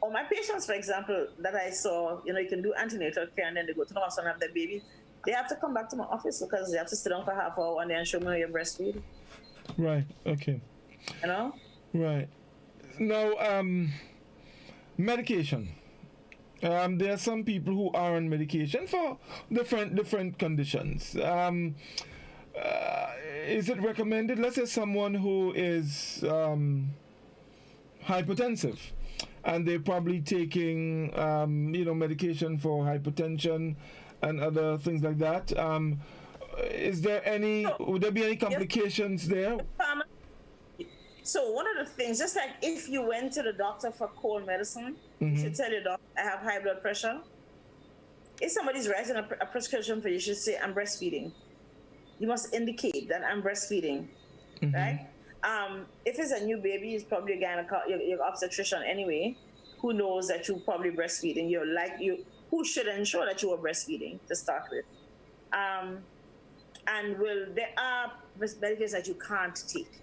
Or my patients, for example, that I saw, you can do antenatal care and then they go to the hospital and have their baby. They have to come back to my office because they have to sit down for half hour one day and show me how you breastfeed. Right, okay. Right. Now, medication. There are some people who are on medication for different conditions. Is it recommended? Let's say someone who is hypertensive, and they're probably taking, medication for hypertension and other things like that. Would there be any complications there? So one of the things, just like if you went to the doctor for cold medicine, you should tell your doctor, I have high blood pressure. If somebody's writing a prescription for you, you should say, I'm breastfeeding. You must indicate that I'm breastfeeding, right? If it's a new baby, it's probably your obstetrician anyway, who knows that you're probably breastfeeding. Who should ensure that you are breastfeeding to start with. And there are medications that you can't take.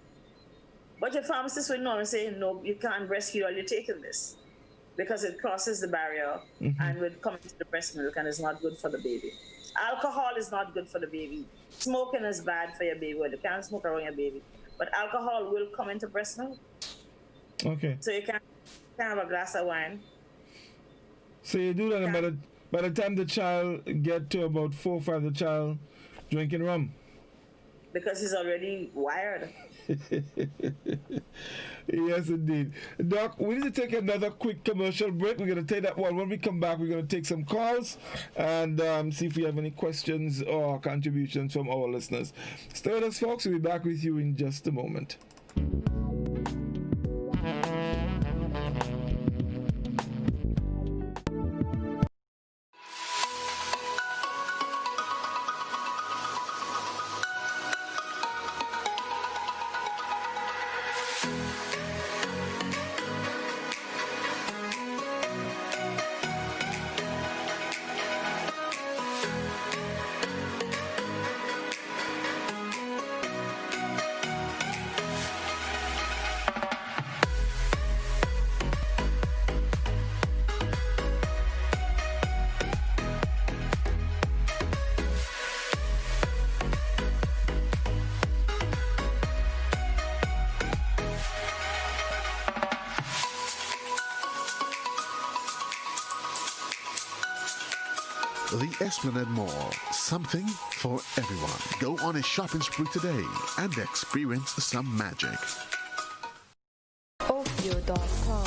But your pharmacist will know and say, no, you can't breastfeed while you're taking this because it crosses the barrier and will come into the breast milk and is not good for the baby. Alcohol is not good for the baby. Smoking is bad for your baby. Well, you can't smoke around your baby. But alcohol will come into breast milk. Okay. So you can't have a glass of wine. So you do that, and by the time the child get to about 4 or 5, the child drinking rum. Because he's already wired. Yes, indeed. Doc, we need to take another quick commercial break. We're going to take that one. When we come back, we're going to take some calls and see if we have any questions or contributions from our listeners. Stay with us, folks. We'll be back with you in just a moment. The Esplanade Mall, something for everyone. Go on a shopping spree today and experience some magic. Opio.com.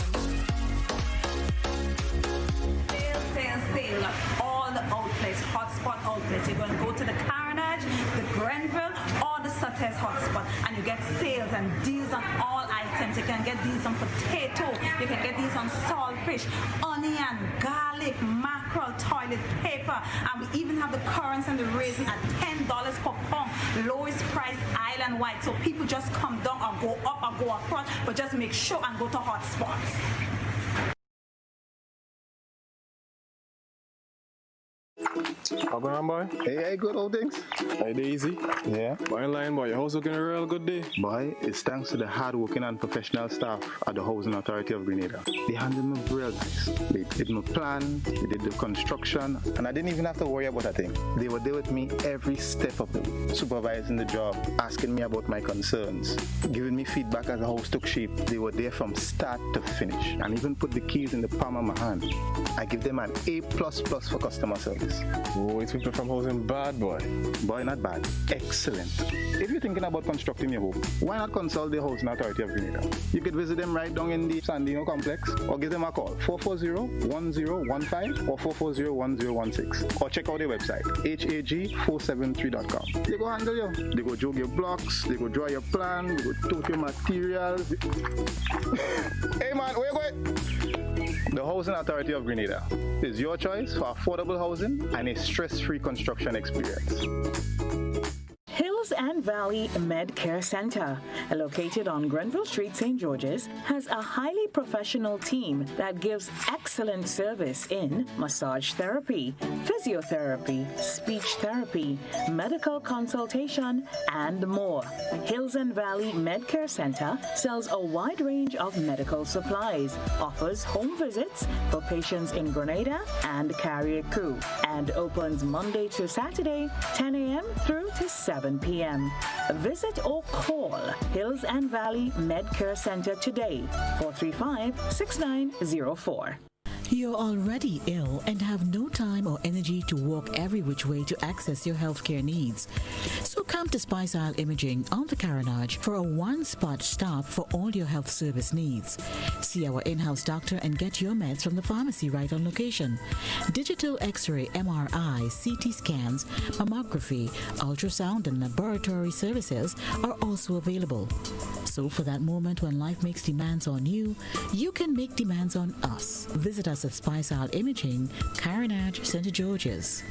Sale. All the outlets, hotspot outlets. You're going to go to the Carnage, the Grenville, or the Sutter's hotspot, and you get sales and deals on all items. You can get these on potato, you can get these on saltfish, onion, garlic, mackerel, toilet paper, and we even have the currants and the raisin at $10 per pound, lowest price island-wide. So people just come down or go up or go across, but just make sure and go to hotspots. How going on, boy? Hey, good old things. Hey, Daisy. Yeah. Boy, line, boy, your house looking a real good day. Boy, it's thanks to the hard-working and professional staff at the Housing Authority of Grenada. They handled me real nice. They did my plan, they did the construction, and I didn't even have to worry about a thing. They were there with me every step of the way, supervising the job, asking me about my concerns, giving me feedback as the house took shape. They were there from start to finish, and even put the keys in the palm of my hand. I give them an A++ for customer service. Oh, it's people from housing bad, boy. Boy, not bad. Excellent. If you're thinking about constructing your home, why not consult the Housing Authority of Grenada? You could visit them right down in the Sandino complex, or give them a call, 440-1015 or 440-1016, or check out their website, hag473.com. They go handle you. They go jog your blocks, they go draw your plan, they go tote your materials. Hey man, where you going? The Housing Authority of Grenada is your choice for affordable housing and a stress-free construction experience. Hills and Valley Med Care Center, located on Grenville Street, St. George's, has a highly professional team that gives excellent service in massage therapy, physiotherapy, speech therapy, medical consultation, and more. Hills and Valley Med Care Center sells a wide range of medical supplies, offers home visits for patients in Grenada and Carrier Crew, and opens Monday to Saturday, 10 a.m. through to 7 p.m. Visit or call Hills and Valley Med Care Center today, 435-6904. You're already ill and have no time or energy to walk every which way to access your healthcare needs. So come to Spice Isle Imaging on the Carenage for a one-spot stop for all your health service needs. See our in-house doctor and get your meds from the pharmacy right on location. Digital X-ray, MRI, CT scans, mammography, ultrasound, and laboratory services are also available. So for that moment when life makes demands on you, you can make demands on us. Visit us at Spice Isle Imaging, Carenage, St. George's.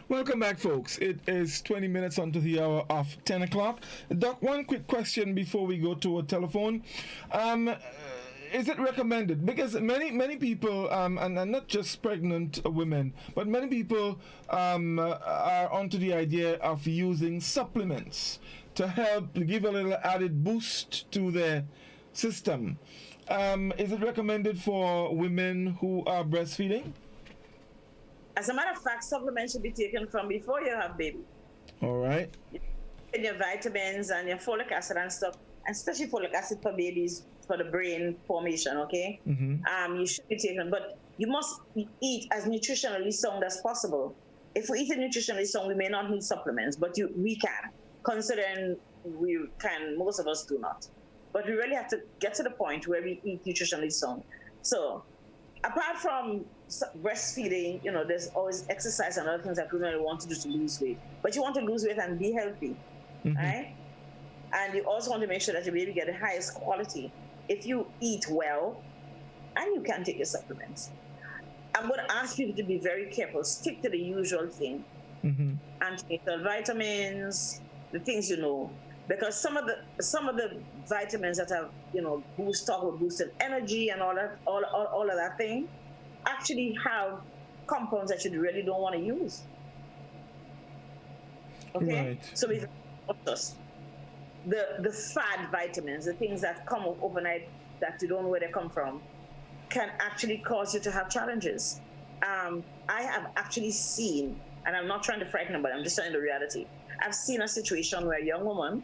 Welcome back, folks. It is 20 minutes onto the hour of 10 o'clock. Doc, one quick question before we go to a telephone. Is it recommended? Because many people, and not just pregnant women, but many people are onto the idea of using supplements to help give a little added boost to their system. Is it recommended for women who are breastfeeding? As a matter of fact, supplements should be taken from before you have baby. All right. And your vitamins and your folic acid and stuff, and especially folic acid for babies for the brain formation, okay? Mm-hmm. You should be taken, but you must eat as nutritionally sound as possible. If we eat nutritionally sound, we may not need supplements, but we can, considering we can, most of us do not. But we really have to get to the point where we eat nutritionally sound. So, apart from breastfeeding, there's always exercise and other things that women want to do to lose weight. But you want to lose weight and be healthy, right? And you also want to make sure that your baby get the highest quality. If you eat well, and you can take your supplements. I'm going to ask people to be very careful. Stick to the usual thing. Antenatal vitamins, the things you know. Because some of the vitamins that have boosted energy and all of that thing actually have compounds that you really don't want to use. Okay, right. So we the fad vitamins, the things that come overnight that you don't know where they come from, can actually cause you to have challenges. I have actually seen, and I'm not trying to frighten them, but I'm just telling the reality. I've seen a situation where a young woman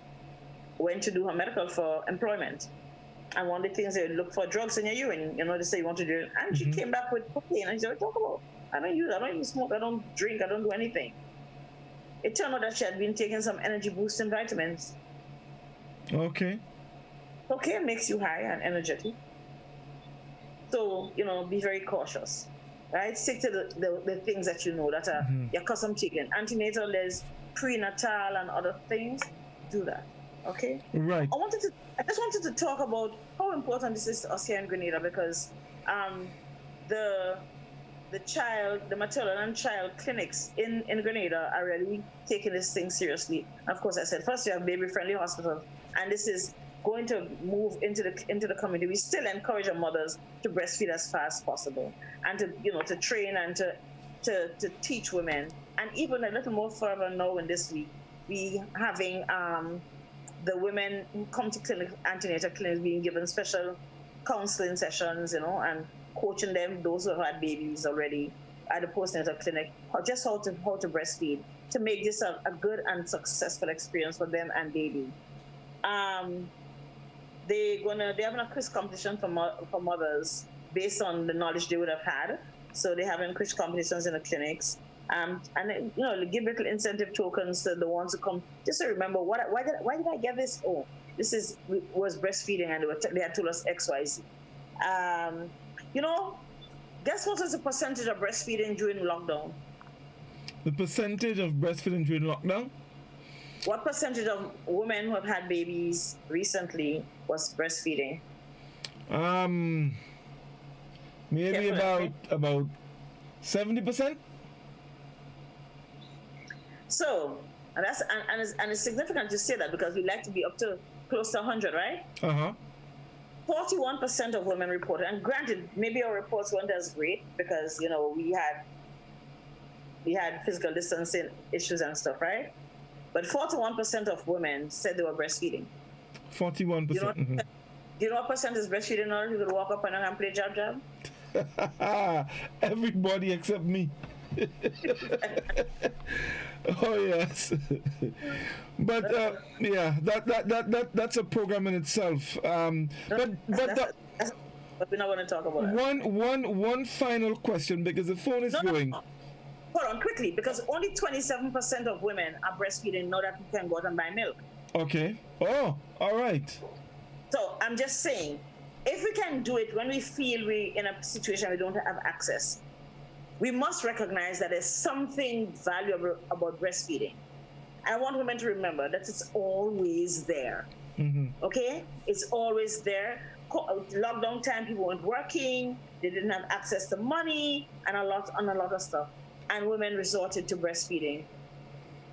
went to do her medical for employment. And one of the things they look for drugs in your urine, they say you want to do it. And she came back with cocaine. And she said, what talk about? I don't even smoke, I don't drink, I don't do anything. It turned out that she had been taking some energy boosting vitamins. Okay. Cocaine makes you high and energetic. So, be very cautious, right? Stick to the things that you know that are your custom taken. Antenatal, there's prenatal and other things. Do that, okay? Right. I just wanted to talk about how important this is to us here in Grenada, because the maternal and child clinics in Grenada are really taking this thing seriously. And of course, I said, first you have baby-friendly hospitals, and this is going to move into the community. We still encourage our mothers to breastfeed as fast as possible, and to train and to teach women. And even a little more further now in this week, we having the women who come to antenatal clinics being given special counseling sessions, and coaching them, those who have had babies already at the postnatal clinic, or just how to breastfeed, to make this a good and successful experience for them and baby. They're having a quiz competition for mothers based on the knowledge they would have had. So they're having quiz competitions in the clinics. And give little incentive tokens to the ones who come, just to remember why did I get this? Oh, this was breastfeeding, and they had told us XYZ. Guess what is the percentage of breastfeeding during lockdown? The percentage of breastfeeding during lockdown? What percentage of women who have had babies recently was breastfeeding? Maybe about 70%. So, and it's significant to say that, because we like to be up to close to 100, right? 41% of women reported, and granted, maybe our reports weren't as great because we had physical distancing issues and stuff, right? But 41% of women said they were breastfeeding. 41%. Do you know what percent is breastfeeding now? You could walk up and play jab. Everybody except me. Oh yes. But that's a program in itself. But we're not going to talk about it. One final question, because the phone is going. No. Hold on quickly, because only 27% of women are breastfeeding now that you can go out and buy milk. Okay. Oh, all right. So I'm just saying, if we can do it when we feel we're in a situation we don't have access, we must recognize that there's something valuable about breastfeeding. I want women to remember that it's always there. Okay? It's always there. Lockdown time, people weren't working, they didn't have access to money, and a lot of stuff. And women resorted to breastfeeding.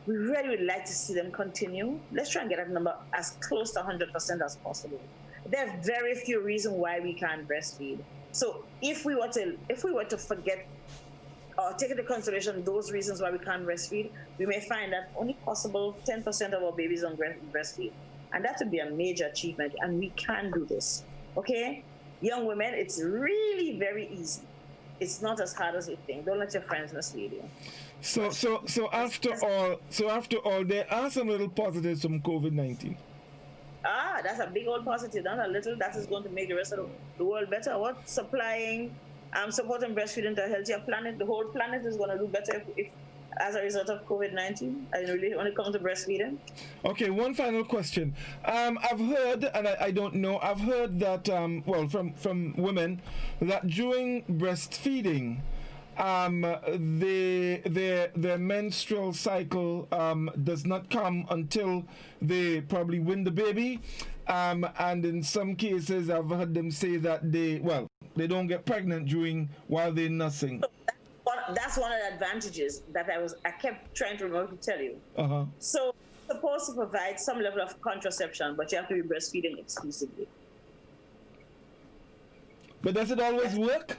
We really would like to see them continue. Let's try and get that number as close to 100% as possible. There are very few reasons why we can't breastfeed. So if we were to forget or take into consideration those reasons why we can't breastfeed, we may find that only possible 10% of our babies don't breastfeed. And that would be a major achievement, and we can do this, okay? Young women, it's really very easy. It's not as hard as you think. Don't let your friends mislead you. So after all, there are some little positives from COVID-19. That's a big old positive, not a little. That is going to make the rest of the world better. What? Supplying, supporting breastfeeding to a healthier planet. The whole planet is going to do better if as a result of COVID-19, and really when it comes to breastfeeding. Okay, one final question. I've heard, and I don't know, I've heard that, from women, that during breastfeeding, their menstrual cycle does not come until they probably win the baby, and in some cases I've heard them say that they don't get pregnant while they're nursing. That's one of the advantages that I kept trying to remember to tell you. So you're supposed to provide some level of contraception, but you have to be breastfeeding exclusively. But does it always work?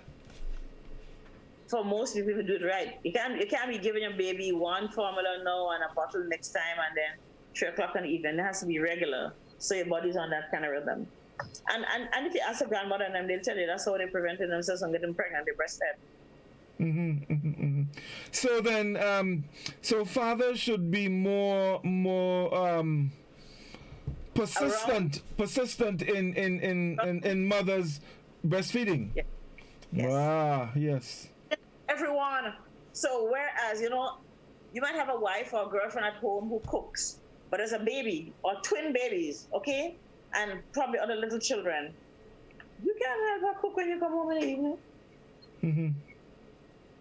For most people, do it right. You can't be giving your baby one formula now and a bottle next time, and then 3 o'clock in the evening. It has to be regular, so your body's on that kind of rhythm. And if you ask a grandmother and them, they'll tell you that's how they prevented themselves from getting pregnant. They breastfed. So then, so fathers should be more persistent in mothers breastfeeding. Yeah. Yes. Ah, yes. Everyone. So whereas you might have a wife or a girlfriend at home who cooks, but there's a baby or twin babies, okay, and probably other little children. You can help her cook when you come home in the evening. Mm-hmm.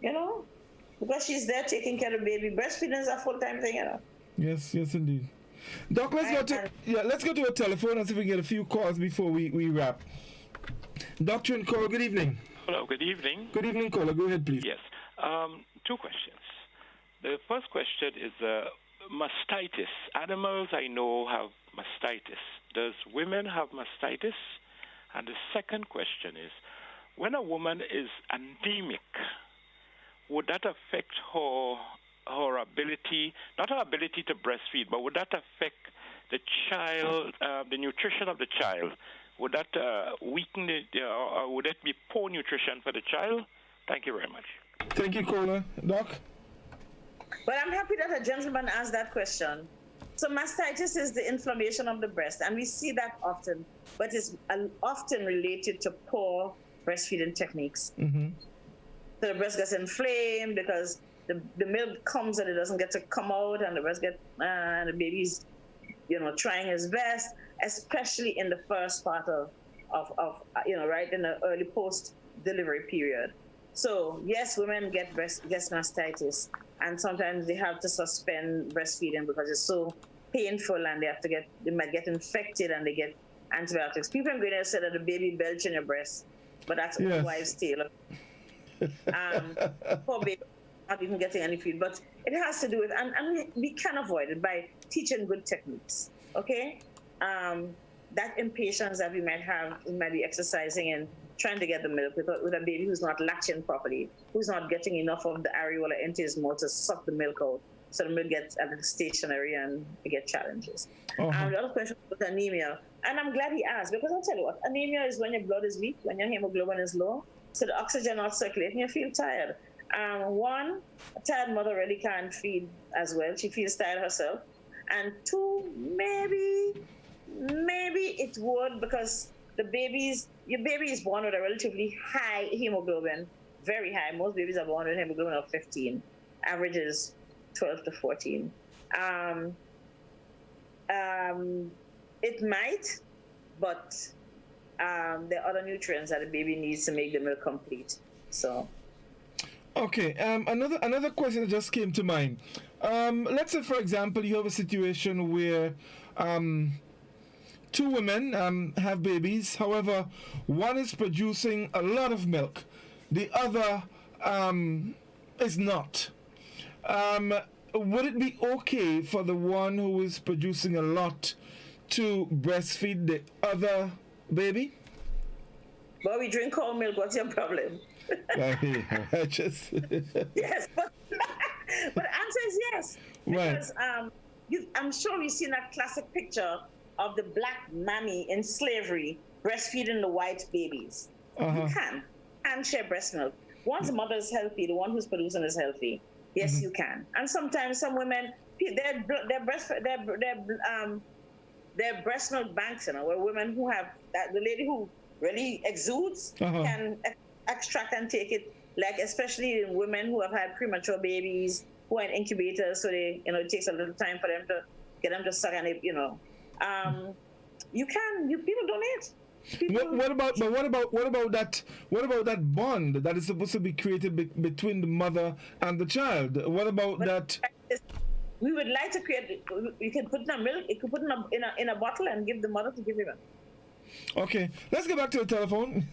You know, because she's there taking care of the baby. Breastfeeding is a full-time thing, you know. Yes, indeed. Doc, let's go to a telephone and see if we get a few calls before we wrap. Doctor and caller, good evening. Hello, good evening. Good evening, caller. Go ahead, please. Yes. Two questions. The first question is mastitis. Animals I know have mastitis. Does women have mastitis? And the second question is, when a woman is anemic, would that affect her ability, not her ability to breastfeed, but would that affect the child, the nutrition of the child? Would that weaken it, or would that be poor nutrition for the child? Thank you very much. Thank you, caller. Doc? But I'm happy that a gentleman asked that question. So mastitis is the inflammation of the breast, and we see that often, but it's often related to poor breastfeeding techniques. Mm-hmm. So the breast gets inflamed because the milk comes and it doesn't get to come out, and the breast and the baby's, trying his best, especially in the first part of right in the early post-delivery period. So yes, women get mastitis, and sometimes they have to suspend breastfeeding because it's so painful, and they might get infected and they get antibiotics. People in Grenada said that the baby belch in your breast, but that's old wives' tale. Poor baby not even getting any feed, but it has to do with, and we can avoid it by teaching good techniques. Okay, that impatience that we might be exercising and trying to get the milk with a baby who's not latching properly, who's not getting enough of the areola into his mouth to suck the milk out, so the milk gets stationary and we get challenges. The other question was anemia, and I'm glad he asked, because I'll tell you what, anemia is when your blood is weak, when your hemoglobin is low, so the oxygen not circulating, you feel tired. One, a tired mother really can't feed as well. She feels tired herself. And two, maybe it would, because your baby is born with a relatively high hemoglobin, very high. Most babies are born with a hemoglobin of 15. Average is 12 to 14. It might, but there are other nutrients that the baby needs to make the milk complete. So. Okay, another question that just came to mind. Let's say, for example, you have a situation where two women have babies. However, one is producing a lot of milk, the other is not. Would it be okay for the one who is producing a lot to breastfeed the other baby? But we drink whole milk. What's your problem? Yes, but the answer is yes. Because I'm sure you've seen that classic picture of the black mammy in slavery breastfeeding the white babies. You can share breast milk. Once the mother is healthy, the one who's producing is healthy. Yes, you can. And sometimes some women, their breast milk banks, where women who have that, the lady who really exudes can extract and take it, like especially in women who have had premature babies, who are in incubators, so they, it takes a little time for them to get them to suck, and people donate. What about that bond that is supposed to be created between the mother and the child? What about that? We would like to create. You can put in a milk. You can put in a bottle and give the mother to give him. Okay, let's get back to the telephone.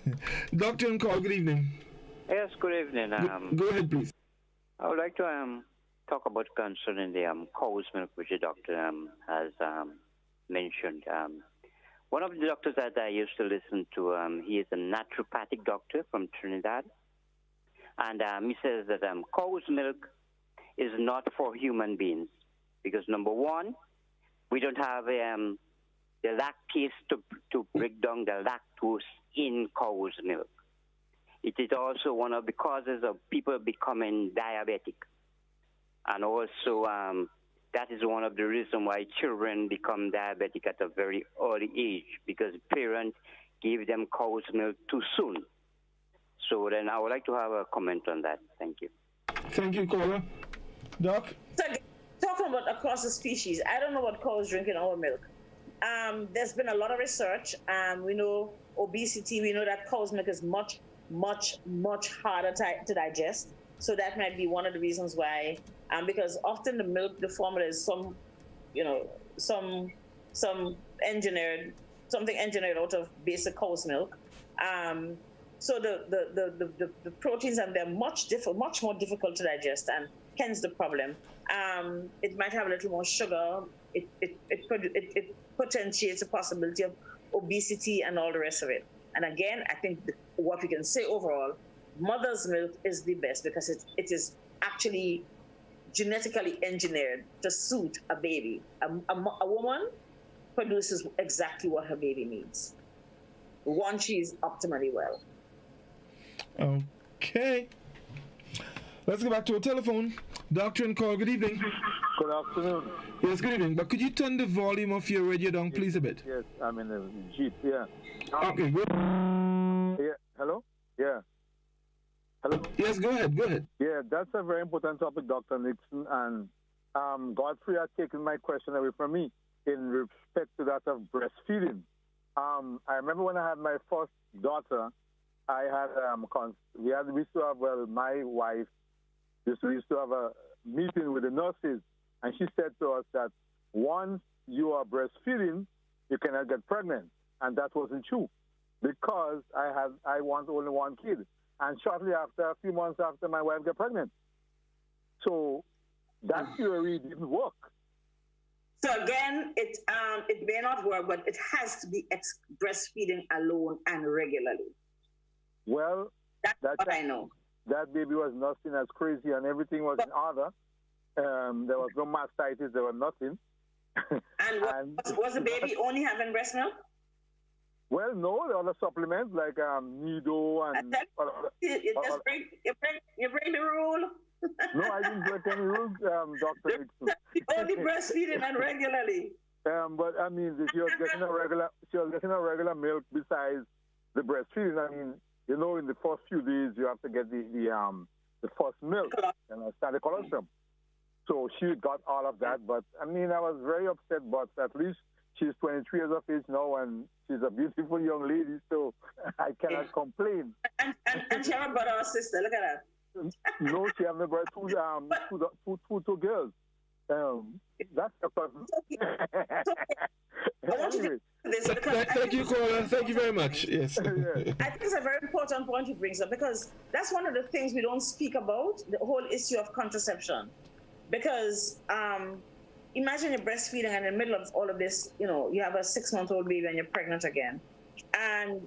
Doctor and call. Good evening. Yes, good evening. Go ahead, please. I would like to talk about concerning the cow's milk, which the doctor has mentioned. One of the doctors that I used to listen to, he is a naturopathic doctor from Trinidad, and he says that cow's milk is not for human beings because, number one, we don't have the lactase to break down the lactose in cow's milk. It is also one of the causes of people becoming diabetic. And also, that is one of the reasons why children become diabetic at a very early age, because parents give them cow's milk too soon. So then I would like to have a comment on that. Thank you. Thank you, caller. Doc? So, talking about across the species, I don't know what cows drink in our milk. There's been a lot of research. We know obesity, we know that cow's milk is much, much, much harder to digest. So that might be one of the reasons why, because often the milk, the formula is something engineered out of basic cow's milk. So the proteins and they're much more difficult to digest, and hence the problem. It might have a little more sugar. It potentiates a possibility of obesity and all the rest of it. And again, I think what we can say overall, mother's milk is the best because it is actually genetically engineered to suit a baby. A woman produces exactly what her baby needs once she's optimally well. Okay. Let's go back to a telephone. Doctor and call, good evening. Good afternoon. Yes, good evening. But could you turn the volume of your radio down, please, a bit? Yes, I'm in the Jeep, yeah. Okay, good. Yeah, hello? Yeah. Hello? Yes, go ahead. Yeah, that's a very important topic, Dr. Nixon, and Godfrey has taken my question away from me in respect to that of breastfeeding. I remember when I had my first daughter, I had, we used to have, my wife used to have a meeting with the nurses, and she said to us that once you are breastfeeding, you cannot get pregnant. And that wasn't true because I want only one kid. And shortly after, a few months after, my wife got pregnant. So that theory didn't work. So again, it may not work, but it has to be breastfeeding alone and regularly. Well, that's what I know. That baby was nursing as crazy, and everything was in order. There was no mastitis, there was nothing. And was the baby only having breast milk? Well, no, there are other supplements like Nido and. You break the rule. No, I didn't break any rules, Dr. Nixon. Only breastfeeding and regularly. But I mean, she was getting a regular milk besides the breastfeeding. I mean, you know, in the first few days you have to get the first milk and start the colostrum. So she got all of that, but I mean, I was very upset. But at least she's 23 years of age now, and she's a beautiful young lady, so I cannot complain. And she haven't got our sister. Look at her. No, she hasn't got two girls. That's a problem. Anyway. Thank you, caller. Thank you very much. Yes. I think it's a very important point you bring up, because that's one of the things we don't speak about, the whole issue of contraception. Because imagine you're breastfeeding and in the middle of all of this, you know, you have a 6-month-old baby and you're pregnant again. And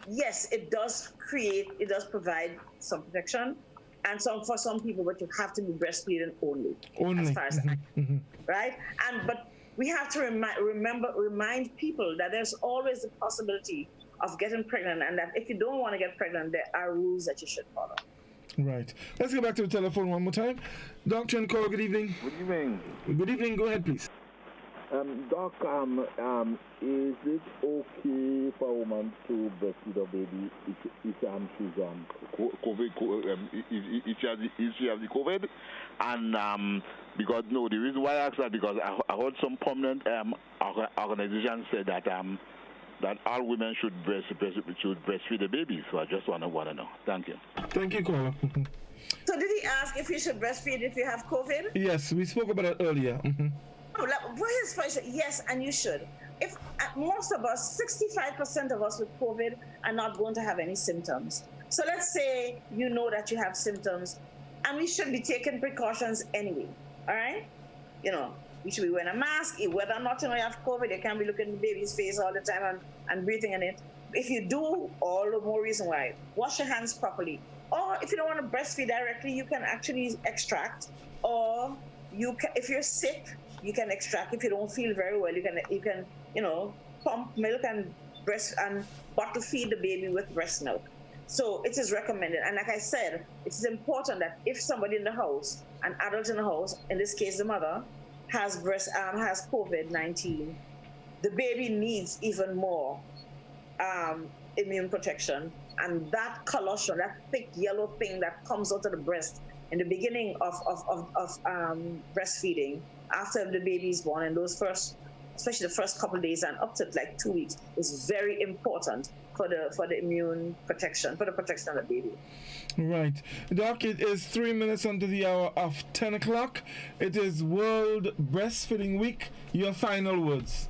yes, it does provide some protection, and for some people, but you have to be breastfeeding only. As far as right? But we have to remind people that there's always the possibility of getting pregnant, and that if you don't want to get pregnant, there are rules that you should follow. Right. Let's go back to the telephone one more time. Doctor and call, good evening. Good evening. Good evening. Go ahead, please. Doc, is it okay for a woman to breastfeed a baby if she's COVID? If she has the COVID, and because the reason why I asked that, because I heard some prominent organizations say that all women should breastfeed the baby. So I just want to know. Thank you. Thank you, caller. So did he ask if you should breastfeed if you have COVID? Yes, we spoke about it earlier. His question, yes, and you should. If most of us, 65% of us with COVID are not going to have any symptoms. So let's say you know that you have symptoms, and we should be taking precautions anyway. All right? You know, you should be wearing a mask. Whether or not you have COVID, you can't be looking at the baby's face all the time and breathing in it. If you do, all the more reason why. Wash your hands properly. Or if you don't want to breastfeed directly, you can actually extract. Or if you're sick, you can extract. If you don't feel very well, you can pump milk and bottle feed the baby with breast milk. So it is recommended. And like I said, it is important that if somebody in the house, an adult in the house, in this case the mother, has COVID-19, the baby needs even more immune protection. And that colostrum, that thick yellow thing that comes out of the breast in the beginning of breastfeeding, after the baby is born, in those first especially the first couple of days and up to like 2 weeks, is very important for the immune protection, for the protection of the baby. Right. Doc, it is 3 minutes under the hour of 10 o'clock. It is World Breastfeeding Week. Your final words.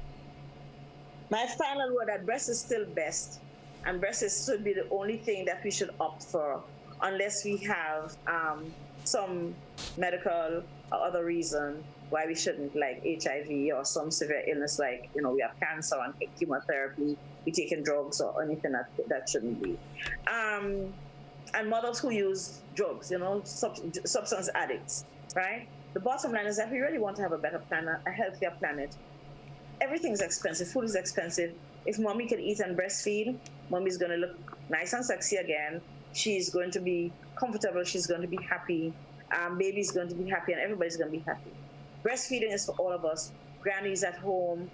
My final word, that breast is still best. And breast should be the only thing that we should opt for, unless we have some medical or other reason why we shouldn't, like HIV or some severe illness, like, we have cancer and chemotherapy, we taking drugs or anything that shouldn't be. And mothers who use drugs, substance addicts, right? The bottom line is that we really want to have a better planet, a healthier planet. Everything's expensive. Food is expensive. If mommy can eat and breastfeed, mommy's going to look nice and sexy again. She's going to be comfortable. She's going to be happy. Baby's going to be happy, and everybody's going to be happy. Breastfeeding is for all of us. Grannies at home,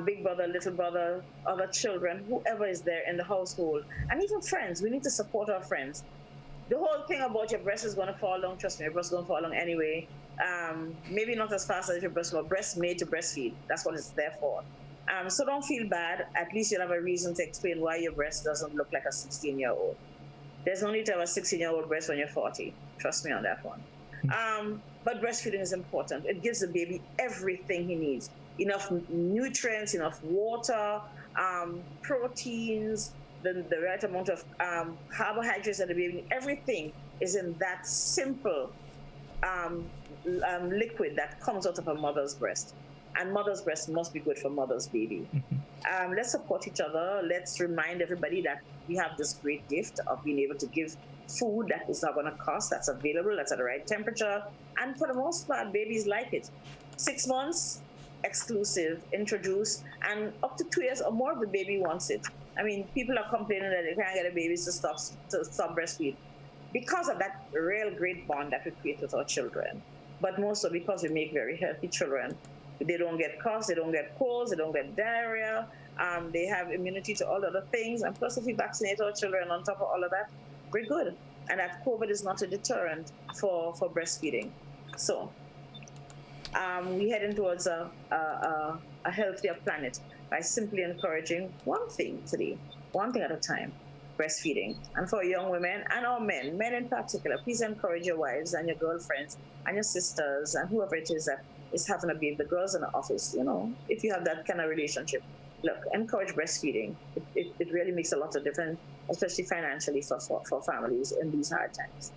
big brother, little brother, other children, whoever is there in the household, and even friends. We need to support our friends. The whole thing about your breast is going to fall down, trust me, your breast is going to fall down anyway. Maybe not as fast as if your breast was breast made to breastfeed. That's what it's there for. So don't feel bad. At least you'll have a reason to explain why your breast doesn't look like a 16-year-old. There's no need to have a 16-year-old breast when you're 40. Trust me on that one. But breastfeeding is important. It gives the baby everything he needs. Enough nutrients, enough water, proteins, the right amount of carbohydrates that the baby needs. Everything is in that simple liquid that comes out of a mother's breast. And mother's breast must be good for mother's baby. Let's support each other. Let's remind everybody that we have this great gift of being able to give food that is not going to cost, that's available, that's at the right temperature. And for the most part, babies like it. 6 months, exclusive, introduced, and up to 2 years or more, the baby wants it. I mean, people are complaining that they can't get a baby to stop breastfeed because of that real great bond that we create with our children. But more so because we make very healthy children. They don't get coughs, they don't get colds, they don't get diarrhea, they have immunity to all other things. And plus, if we vaccinate our children on top of all of that, we're good. And that COVID is not a deterrent for breastfeeding. So we're heading towards a healthier planet by simply encouraging one thing today, one thing at a time, breastfeeding. And for young women and our men in particular, please encourage your wives and your girlfriends and your sisters and whoever it is that is having a baby, the girls in the office, if you have that kind of relationship, look, encourage breastfeeding. It really makes a lot of difference, especially financially for families in these hard times.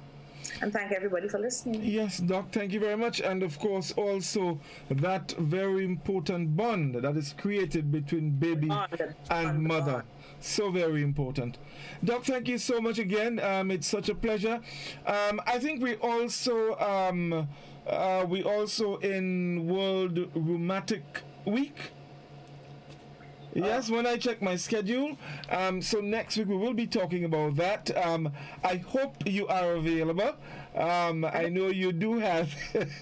And thank everybody for listening. Yes, Doc, thank you very much. And of course, also that very important bond that is created between baby and mother. So very important. Doc, thank you so much again. It's such a pleasure. I think we also in World Rheumatic Week. Yes, when I check my schedule. So next week we will be talking about that. I hope you are available. I know you do have. It's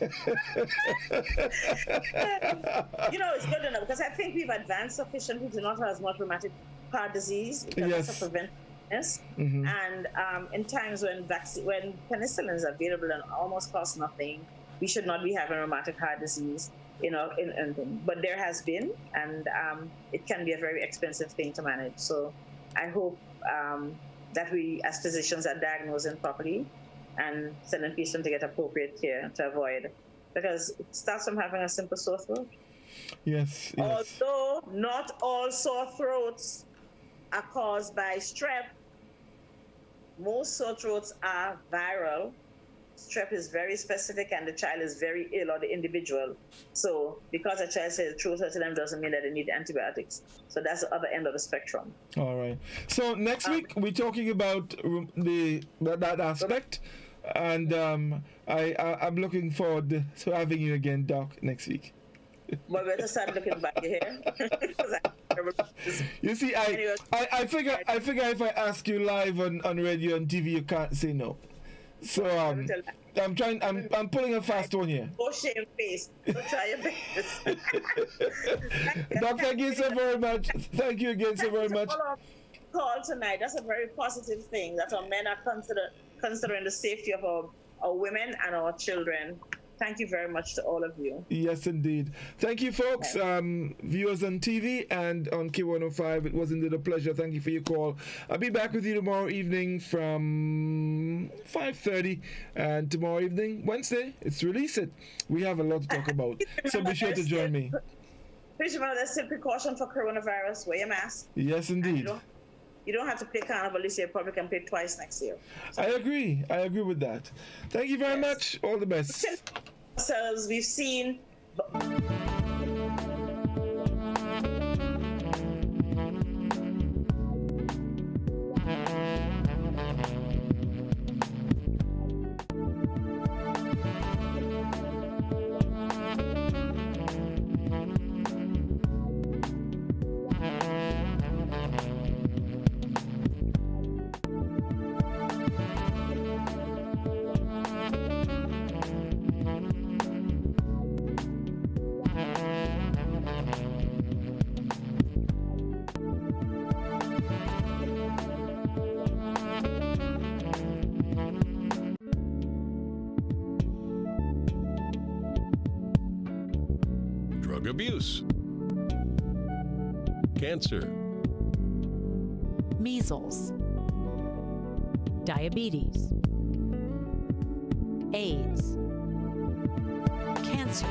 good enough because I think we've advanced sufficiently to not have as much rheumatic heart disease because it's a preventiveness. And in times when penicillin is available and almost costs nothing, we should not be having rheumatic heart disease. But there has been, and it can be a very expensive thing to manage. So I hope that we, as physicians, are diagnosing properly and sending patients to get appropriate care to avoid, because it starts from having a simple sore throat. Yes. Although not all sore throats are caused by strep, most sore throats are viral. Strep is very specific and the child is very ill, or the individual. So because a child says throat hurts them doesn't mean that they need antibiotics. So that's the other end of the spectrum. All right. So next week we're talking about that aspect, and I'm looking forward to having you again, Doc, next week. But better start looking back here. You see, I figure if I ask you live on radio and TV, you can't say no. So I'm pulling a fast one here. Oh, shame face. Don't try your best. Doc, thank you so very much. Thank you again so very much. Call tonight. That's a very positive thing that our men are considering the safety of our women and our children. thank you very much to all of you. Yes, indeed. Thank you, folks. Viewers on TV and on K105, it was indeed a pleasure. Thank you for your call. I'll be back with you tomorrow evening from 5:30. And tomorrow evening, Wednesday, it's Release It. We have a lot to talk about. So be sure to join me. Please remember, there's still precaution for coronavirus. Wear your mask. Yes, indeed. You don't have to play Carnival this year. You probably can play twice next year. So. I agree with that. Thank you very much. All the best. We've seen. Drug abuse, cancer, measles, diabetes, AIDS, cancer,